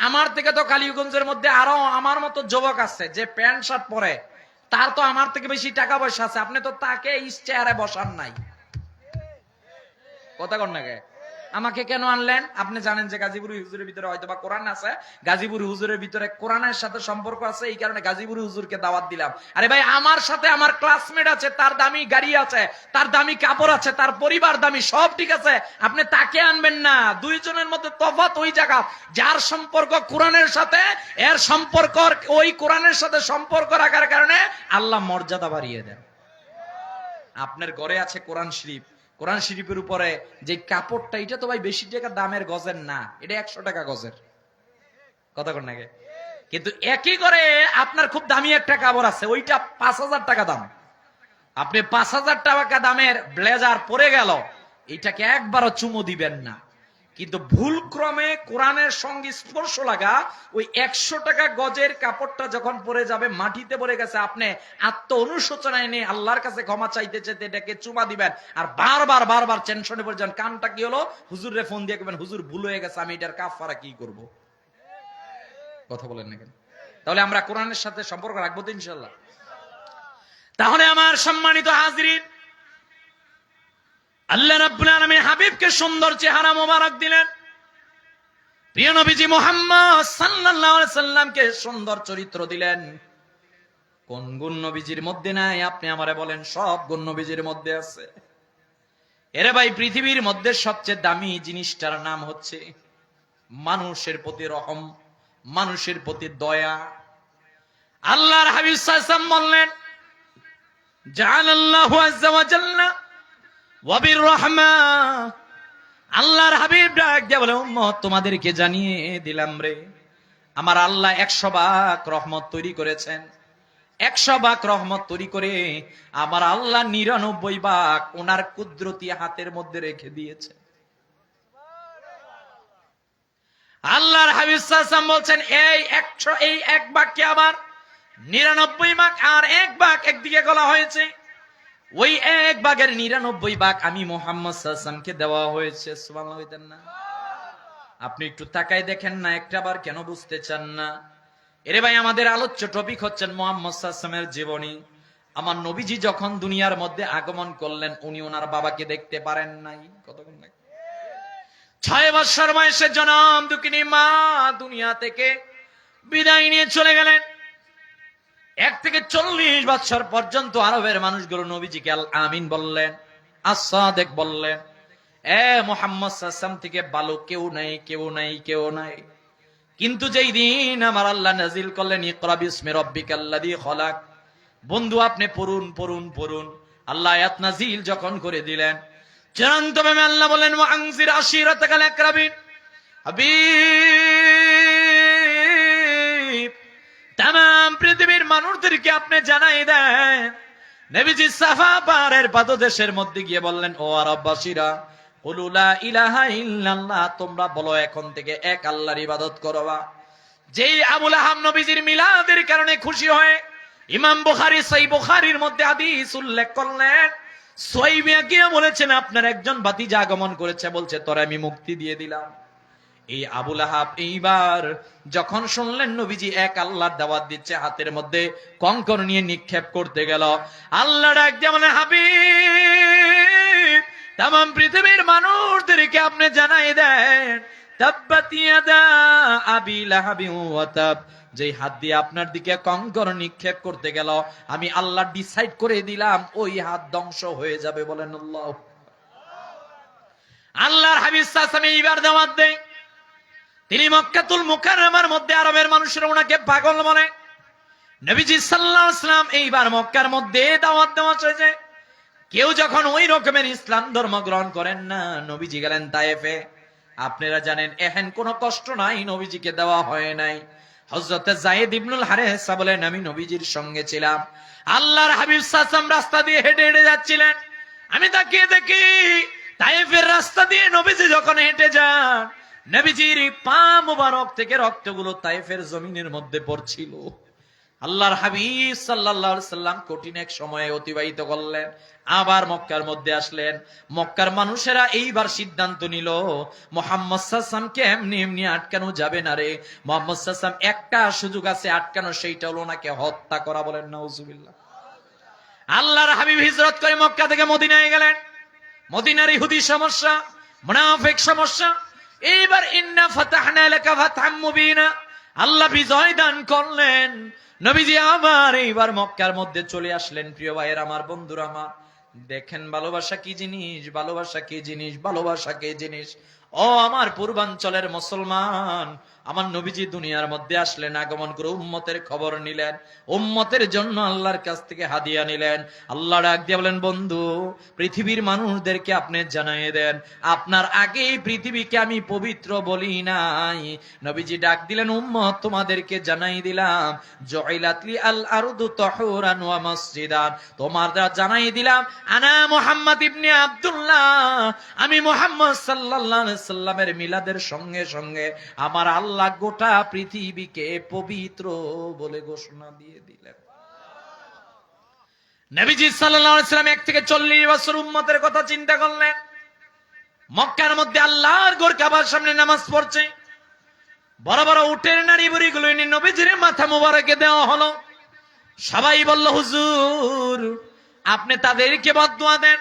আমার থেকে তো কালীগঞ্জের মধ্যে আরো আমার মতো যুবক আছে যে প্যান্ট শার্ট পরে, তার তো আমার থেকে বেশি টাকা পয়সা আছে। আপনি তো তাকে চেয়ারে বসান নাই। কথা কন না কে? আমাকে কেন আনলেন? আপনি জানেন যে গাজীপুর হুজুরের ভিতরে হয়তো বা কোরআন আছে, গাজীপুর হুজুরের ভিতরে কোরআনের সাথে সম্পর্ক আছে, এই কারণে গাজীপুর হুজুরকে দাওয়াত দিলাম। আরে ভাই, আমার সাথে আমার ক্লাসমেট আছে, তার দামি গাড়ি আছে, তার দামি কাপড় আছে, তার পরিবার দামি, সব ঠিক আছে, আপনি তাকে আনবেন না। দুইজনের মধ্যে তফাৎ ওই জায়গা, যার সম্পর্ক কোরআনের সাথে, এর সম্পর্ক ওই কোরআনের সাথে সম্পর্ক রাখার কারণে আল্লাহ মর্যাদা বাড়িয়ে দেন। আপনার ঘরে আছে কোরআন শরীফ, কোরআন শরীফের উপরে যে কাপড়টা, এটা তো ভাই বেশি টাকা দামের গজের না, এটা 100 টাকা গজের। কথা কর নাকি? কিন্তু একই করে আপনার খুব দামি একটা কাপড় আছে, ওইটা 5000 টাকা দাম। আপনি 5000 টাকা দামের ব্লেজার পরে গেল, এটাকে একবারও চুমো দিবেন না। কিন্তু ভুল ক্রমে কোরআনের সঙ্গে স্পর্শ লাগা ওই 100 টাকা গজের কাপড়টা যখন পরে যাবে, মাটিতে পড়ে গেছে, আপনি আত্ম অনুশোচনায় নিয়ে আল্লাহর কাছে ক্ষমা চাইতে চাইতে এটাকে চুমা দিবেন, আর বারবার বারবার টেনশনে পড়ে যান। কামটা কি হলো? হুজুরে ফোন দিয়ে কবেন, হুজুর ভুল হয়ে গেছে, আমি এটার কাফারা কি করব? কথা বলেন না কেন? তাহলে আমরা কোরআনের সাথে সম্পর্ক রাখবো তো ইনশাল্লাহ? তাহলে আমার সম্মানিত হাজিরিন, আল্লাহ রাব্বুল আলামিন হাবিবকে সুন্দর চেহারা মোবারক দিলেন। প্রিয় নবীজি মুহাম্মদ সাল্লাল্লাহু আলাইহি সাল্লামকে সুন্দর চরিত্র দিলেন। কোন গুণ নবীজির মধ্যে নাই? আপনি আমারে বলেন। সব গুণ নবীজির মধ্যে আছে। এরে ভাই, পৃথিবীর মধ্যে সবচেয়ে দামি জিনিসটার নাম হচ্ছে মানুষের প্রতি রহম, মানুষের প্রতি দয়া। আল্লাহর হাবিব সাল্লাল্লাহু আলাইহি ওয়াসাল্লাম বললেন, জাআলাল্লাহু আযজা ওয়া জাল্লা ওয়াবির রাহমা। আল্লাহর হাবিব ডাক দিয়ে বলে, উম্মত, তোমাদেরকে জানিয়ে দিলাম রে, আমার আল্লাহ 100 ভাগ রহমত তৈরি করেছেন। 100 ভাগ রহমত তৈরি করে আমার আল্লাহ 99 ভাগ ওনার কুদরতি হাতের মধ্যে রেখে দিয়েছে। আল্লাহর হাবিব সাল্লাল্লাহু আলাইহি ওয়াসাল্লাম বলছেন, এই 100, এই 1 ভাগকে আবার 99 ভাগ আর 1 ভাগ একদিকে গলা হয়েছে। ওই 1 ভাগের 99 ভাগ আমি মুহাম্মদ সাল্লাল্লাহু আলাইহি ওয়াসাল্লামকে দেওয়া হয়েছে। সুবহানাল্লাহ বলতেন না? আপনি একটু তাকায় দেখেন না, একটাবার কেন বুঝতে চান না? এরে ভাই, আমাদের আলোচ্য টপিক হচ্ছেন মুহাম্মদ সাল্লাল্লাহু আলাইহি ওয়াসাল্লামের জীবনী। আমার নবীজি যখন দুনিয়ার মধ্যে আগমন করলেন, উনি ওনার বাবাকে দেখতে পারেন নাই। কতক্ষণ নাকি? 6 বছর বয়সে জনম দুঃখিনী মা দুনিয়া থেকে বিদায় নিয়ে চলে গেলেন। 1 থেকে 40 বছর পর্যন্ত আরবের মানুষগুলো নবীজিকে আল আমিন বললেন, as-সাদিক বললেন। মুহাম্মদ সাল্লাল্লাহু আলাইহি ওয়াসাল্লাম থেকে ভালো কেউ নাই, কেউ নাই, কেউ নাই। কিন্তু যেই দিন আমার আল্লাহ নাজিল করলেন, ইকরা বিসমি রাব্বিকাল্লাযী খলাক, বন্ধু আপনি পড়ুন পড়ুন পড়ুন। আল্লাহ আয়াত নাজিল যখন করে দিলেন, চূড়ান্তভাবে আল্লাহ বলেন, ওয়ানজির আশিরাতাকাল আকরাবিন। হাবিব, তামাম পৃথিবীর মানুষদেরকে আপনি জানাই দেন। নবীজি সাফা পাহাড়ের পাদদেশের মধ্যে গিয়ে বললেন, ও আরববাসীরা, কুলু লা ইলাহা ইল্লাল্লাহ, তোমরা বলো এখন থেকে এক আল্লাহর ইবাদত করবা। যেই আবুল আহাব নবীজির মিলাদের কারণে খুশি হয়, ইমাম বুখারী সহিহ বুখারীর মধ্যে হাদিস উল্লেখ করলেন, সুহাইবিয়া গিয়ে বলেছেন আপনার একজন ভাতিজা আগমন করেছে, বলছে তোরে আমি মুক্তি দিয়ে দিলাম। এই আবুল আহাব এইবার যখন শুনলেন নবীজি এক আল্লাহর দাওয়াত দিচ্ছে, হাতের মধ্যে কঙ্কর নিয়ে নিক্ষেপ করতে গেল। আল্লাহ ডাক দিয়ে বলেন, হাবিব তামাম পৃথিবীর মানুষদেরকে আপনি জানাই দেন, তাব্বাত ইয়াদা আবি লাহাবি ওয়া তাব, যে হাত দিয়ে আপনার দিকে কঙ্কর নিক্ষেপ করতে গেল, আমি আল্লাহ ডিসাইড করে দিলাম ওই হাত ধ্বংস হয়ে যাবে। বলেন আল্লাহ। আল্লাহর হাবিব সাল্লাল্লাহু আলাইহি ওয়াসাল্লাম এইবার দাওয়াত দেন। তিনি মক্কাতুল মুকাররমার মধ্যে আরবের মানুষেরা ওনাকে পাগল বলে। নবীজি সাল্লাল্লাহু আলাইহি ওয়াসাল্লাম এইবার মক্কার মধ্যে দাওয়াত দেওয়া হয়েছে। কেউ যখন ওই রকমের ইসলাম ধর্ম গ্রহণ করেন না, নবীজি গেলেন তায়েফে। আপনারা জানেন এহেন কোন কষ্ট নাই নবীজিকে দেওয়া হয় নাই। হযরত যায়েদ ইবনুল হারেসা বলেন, আমি নবীজির সঙ্গে ছিলাম, আল্লাহর হাবিব সাল্লাল্লাহু আলাইহি ওয়াসাল্লাম রাস্তা দিয়ে হেঁটে হেঁটে যাচ্ছিলেন। আমি তাকিয়ে দেখি তায়েফের রাস্তা দিয়ে নবীজি যখন হেঁটে যান, নবীজির পা মুবারক থেকে রক্তগুলো তায়েফের জমিনের মধ্যে পড়ছিল। আল্লাহর হাবিব সাল্লাল্লাহু আলাইহি সাল্লাম কঠিন এক সময়ে অতিবাহিত করলেন, আবার মক্কার মধ্যে আসলেন। মক্কার মানুষেরা এইবার সিদ্ধান্ত নিল, মুহাম্মদ সাল্লাল্লাহু আলাইহি সাল্লামকে এমনি এমনি আটকানো যাবে না রে। মুহাম্মদ সাল্লাল্লাহু আলাইহি সাল্লাম একটা সুযোগ আছে আটকানো, সেইটা হলো ওনাকে হত্যা করা। বলেন নাউজুবিল্লাহ। আল্লাহর হাবিব হিজরত করে মক্কা থেকে মদিনায় গেলেন। মদিনার ইহুদি সমস্যা, মুনাফিক সমস্যা। এইবার ইন্না ফাতাহনা লাকা ফাতহাম মুবিনা, আল্লাহ বিজয় দান করলেন। নবীজি আবার এইবার মক্কার মধ্যে চলে আসলেন। প্রিয় ভাইয়ের আমার, বন্ধুরা আমার, দেখেন ভালোবাসা কি জিনিস, ভালোবাসা কি জিনিস, ভালোবাসা কি জিনিস। ও আমার পূর্বাঞ্চলের মুসলমান, আমার নবীজি দুনিয়ার মধ্যে আসলেন, আগমন করে উম্মতের খবর নিলেন, উম্মতের জন্য আল্লাহর কাছ থেকে হাদিয়া নিলেন। আল্লাহ ডাক দিয়ে বলেন, বন্ধু পৃথিবীর মানুষদেরকে আপনি জানিয়ে দেন, আপনার আগেই পৃথিবীকে আমি পবিত্র বলি নাই। নবীজি ডাক দিলেন, উম্মত তোমাদেরকে জানাই দিলাম, জুইলাতলি আল আরদু তাহুরান ওয়া মাসজিদান, তোমরা জানাই দিলাম আনা মুহাম্মদ ইবনে আব্দুল্লাহ, আমি মুহাম্মদ সাল্লাল্লাহু আলাইহি সাল্লামের মিলাদের সঙ্গে সঙ্গে আমার আল্লাহ গোটা পৃথিবীকে পবিত্র বলে ঘোষণা দিয়ে দিলেন। নবীজি সাল্লাল্লাহু আলাইহি সাল্লাম 1 থেকে 40 বছর উম্মতের কথা চিন্তা করলেন। মক্কার মধ্যে আল্লাহর ঘর কাবার সামনে নামাজ পড়ছে, বড় বড় উটের নাড়ি বুড়িগুলো এনে নবীজির মাথা মোবারকে দেওয়া হলো। সবাই বলল, হুজুর আপনি তাদেরকে বদদুয়া দেন।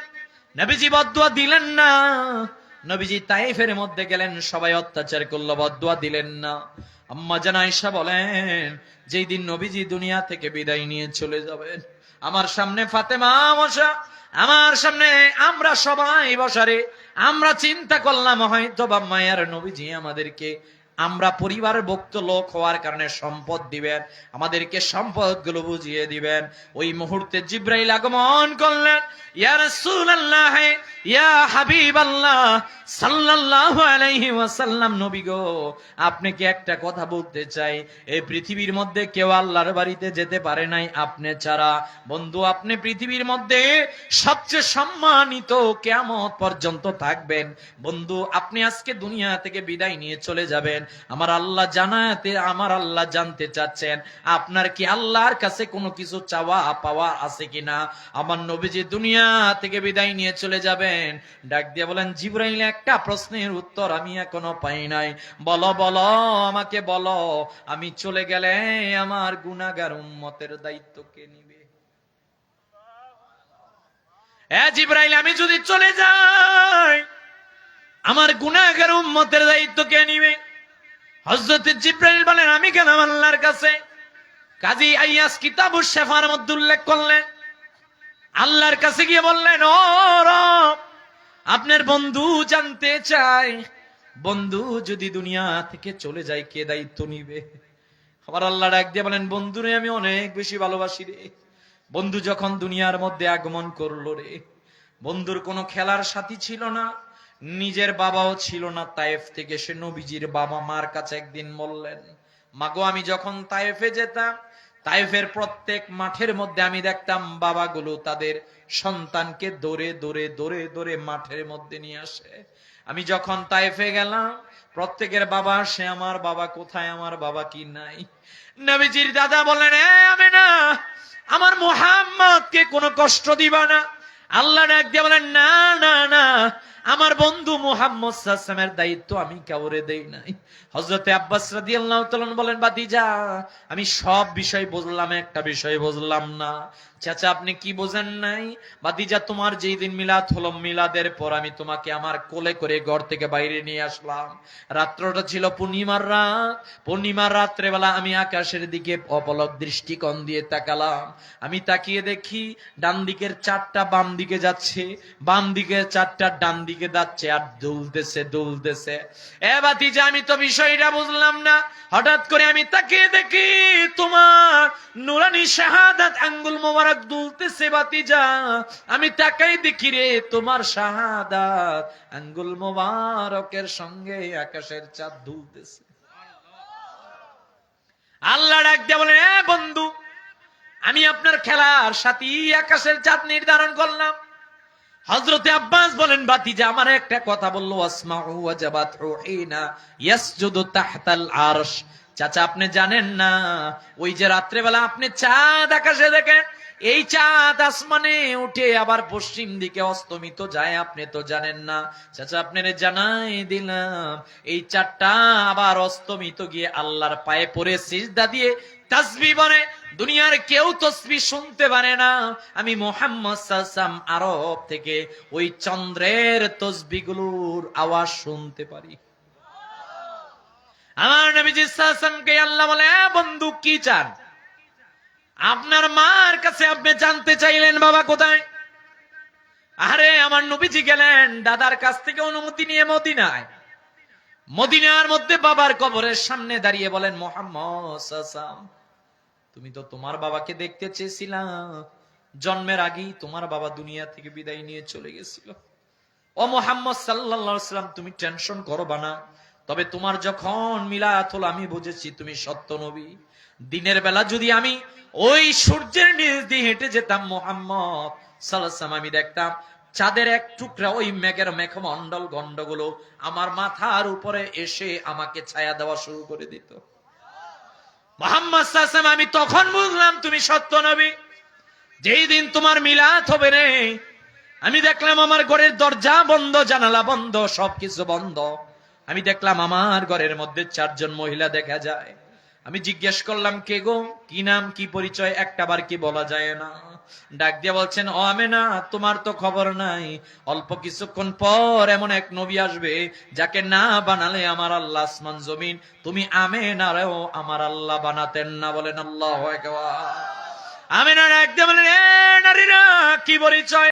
নবীজি বদদুয়া দিলেন না। নবীজি তায়েফের মধ্যে গেলেন, সবাই অত্যাচার করলো, বদদুয়া দিলেন না। আম্মা জান আয়েশা বলেন, যেই দিন নবীজি দুনিয়া থেকে বিদায় নিয়ে চলে যাবেন, আমার সামনে ফাতেমা বসা, আমার সামনে আমরা সবাই বসারে, আমরা চিন্তা করলাম হয়তো বা মায়ার নবীজি আমাদেরকে, আমরা পরিবারের ভক্ত লোক হওয়ার কারণে সম্পদ দিবেন, আমাদেরকে সম্পদ গুলো বুঝিয়ে দিবেন। ওই মুহূর্তে জিব্রাইল আগমন করলেন, ইয়া রাসূলুল্লাহ ইয়া হাবিবাল্লাহ সাল্লাল্লাহু আলাইহি ওয়াসাল্লাম, নবী গো আপনাকে একটা কথা বলতে চাই, এই পৃথিবীর মধ্যে কেউ আল্লাহর বাড়িতে যেতে পারে নাই আপনি ছাড়া। বন্ধু আপনি পৃথিবীর মধ্যে সবচেয়ে সম্মানিত, কিয়ামত পর্যন্ত থাকবেন। বন্ধু আপনি আজকে দুনিয়া থেকে বিদায় নিয়ে চলে যাবেন, আমার আল্লাহ জানতে চাচ্ছেন আপনার কি আল্লাহর কাছে কোনো কিছু চাওয়া পাওয়া আছে কিনা। আমার নবীজি দুনিয়া থেকে বিদায় নিয়ে চলে যাবেন, ডাক দিয়ে বলেন, জিবরাইল একটা প্রশ্নের উত্তর আমি এখনো পাই নাই, বলো বলো আমাকে বলো, আমি চলে গেলে আমার গুনাহগার উম্মতের দায়িত্ব কে নিবে? জিবরাইল আমি যদি চলে যাই আমার গুনাহগার উম্মতের দায়িত্ব কে নিবে? হযরত জিবরাইল বলেন, আমি গেলাম আল্লাহর কাছে। কাজী আইয়াস কিতাবুশ শিফার মধ্যে উল্লেখ করলেন, আল্লাহর কাছে গিয়ে বললেন, ও রব আপনার বন্ধু জানতে চায়, বন্ধু যদি দুনিয়া থেকে চলে যায় কে দায়িত্ব নিবে? আমার আল্লাহ ডাক দিয়ে বলেন, বন্ধুরে আমি অনেক বেশি ভালোবাসি রে। বন্ধু যখন দুনিয়ার মধ্যে আগমন করলো রে, বন্ধুর কোনো খেলার সাথী ছিল না, নিজের বাবাও ছিল না। তায়েফ থেকে সে নবীজির বাবা মার কাছে একদিন বললেন, মাগো আমি যখন তায়েফে যেতাম তাইফের প্রত্যেক মাঠের মধ্যে আমি দেখতাম বাবাগুলো তাদের সন্তানকে দৌড়ে দৌড়ে দৌড়ে দৌড়ে মাঠের মধ্যে নিয়ে আসে। আমি যখন তাইফে গেলাম, প্রত্যেকের বাবা আসে, আমার বাবা কোথায়, আমার বাবা কি নাই। নবীজির দাদা বলেন, আমেনা, আমার মুহাম্মদকে কোনো কষ্ট দিবা না। আল্লাহ ডাক দিয়ে বলেন, না না না, আমার বন্ধু মুহাম্মদ সাল্লাল্লাহু আলাইহি ওয়াসাল্লামের দায়িত্ব আমি কাউরে দেই নাই। হযরতে আব্বাস রাদিয়াল্লাহু তাআলা বলেন, ভাতিজা, আমি সব বিষয় বুঝলাম, একটা বিষয় বুঝলাম না। চাচা, আপনি কি বোঝেন নাই? ভাতিজা, তোমার যেই দিন মিলাদ হলো, মিলাদের পর আমি তোমাকে আমার কোলে করে ঘর থেকে বাইরে নিয়ে আসলাম। রাত্রটা ছিল পূর্ণিমার রাত। পূর্ণিমার রাত্রে বেলা আমি আকাশের দিকে অপলক দৃষ্টিকোণ দিয়ে তাকালাম। আমি তাকিয়ে দেখি ডান দিকের চারটা বাম দিকে যাচ্ছে, বাম দিকের চারটা ডান দিকে যাচ্ছে, আর দুলতেছে দুলতেছে। ভাতিজা, আমি তো বিষয়টা বুঝলাম না। হঠাৎ করে আমি তাকিয়ে দেখি তোমার নুরানি শাহাদাত আঙ্গুল মোবারক দুলতেছে। ভাতিজা, আমি তাকাই দেখি রে, তোমার শাহাদাত আঙ্গুল মোবারকের সঙ্গে আকাশের চাঁদ দুলতেছে। আল্লাহ ডাক দিয়ে বলেন, বন্ধু, আমি আপনার খেলার সাথী আকাশের চাঁদ নির্ধারণ করলাম। হযরতে আব্বাস বলেন, ভাতিজা, আমার একটা কথা বললো, আসমাউ ওয়াজাবাতু হিনা ইয়াসজুদু তাহতাল আরশ। চাচা, আপনি জানেন না, ওই যে রাত্রে বেলা আপনি চাঁদ আকাশে দেখেন, এই চাঁদ আসমানে উঠে আবার পশ্চিম দিকে অস্তমিত যায়, আপনি তো জানেন না। চাচা, আপনারে জানাই দিলাম, এই চাঁদটা আবার অস্তমিত গিয়ে আল্লাহর পায়ে পড়ে সিজদা দিয়ে তাসবিহ বলে। দুনিয়ার কেউ তাসবিহ শুনতে পারে না, আমি মুহাম্মদ সাল্লাল্লাহু আলাইহি ওয়াসাল্লাম আরব থেকে ওই চন্দ্রের তাসবিহগুলোর আওয়াজ শুনতে পারি। আমার নবীজি সাল্লাল্লাহু আলাইহি ওয়াসাল্লামকে আল্লাহ বলে, বন্ধু, কি চান? আপনার মার কাছে আপনি জানতে চাইলেন বাবা কোথায়। আরে আমার নবীজি গেলেন দাদার কাছ থেকে অনুমতি নিয়ে মদিনায়। মদিনার মধ্যে বাবার কবরের সামনে দাঁড়িয়ে বলেন, মুহাম্মদ সাল্লাল্লাহু আলাইহি ওয়াসাল্লাম, তুমি তো তোমার বাবাকে দেখতে চেয়েছিলা, জন্মের আগেই তোমার বাবা দুনিয়া থেকে বিদায় নিয়ে চলে গেছিল। ও মুহাম্মদ সাল্লাল্লাহু আলাইহি ওয়াসাল্লাম, তুমি টেনশন করবা না। তবে তোমার যখন মিলাদ হলো, আমি বুঝেছি তুমি সত্য নবী। দিনের বেলা যদি আমি ওই সূর্যের নিচ দিয়ে হেঁটে যেতাম মুহাম্মদ সাল্লাল্লাহু আলাইহি ওয়াসাল্লাম, আমি দেখতাম চাঁদের এক টুকরা ওই মেঘের মেঘমণ্ডল গন্ডগুলো আমার মাথার উপরে এসে আমাকে ছায়া দেওয়া শুরু করে দিত। মুহাম্মদ সাল্লাল্লাহু আলাইহি ওয়াসাল্লাম, আমি তখন বুঝলাম তুমি সত্য নবী। যেই দিন তোমার মিলাদ হবে রে, আমি দেখলাম আমার ঘরের দরজা বন্ধ, জানালা বন্ধ, সবকিছু বন্ধ। আমি দেখলাম আমার ঘরের মধ্যে 4 জন মহিলা দেখা যায়। আমি জিজ্ঞেস করলাম, কে গো, কি নাম, কি পরিচয়, একটাবার কি বলা যায় না? ডাক দিয়ে বলছেন, ও আমেনা, তোমার তো খবর নাই, অল্প কিছুক্ষণ পর এমন এক নবী আসবে যাকে না বানালে আমার আল্লাহ আসমান জমিন, তুমি আমেনারেও আমার আল্লাহ বানাতেন না। বলেন আল্লাহু আকবার। আমেনা ডাক দিয়ে বলেন, নারীরা, কি পরিচয়?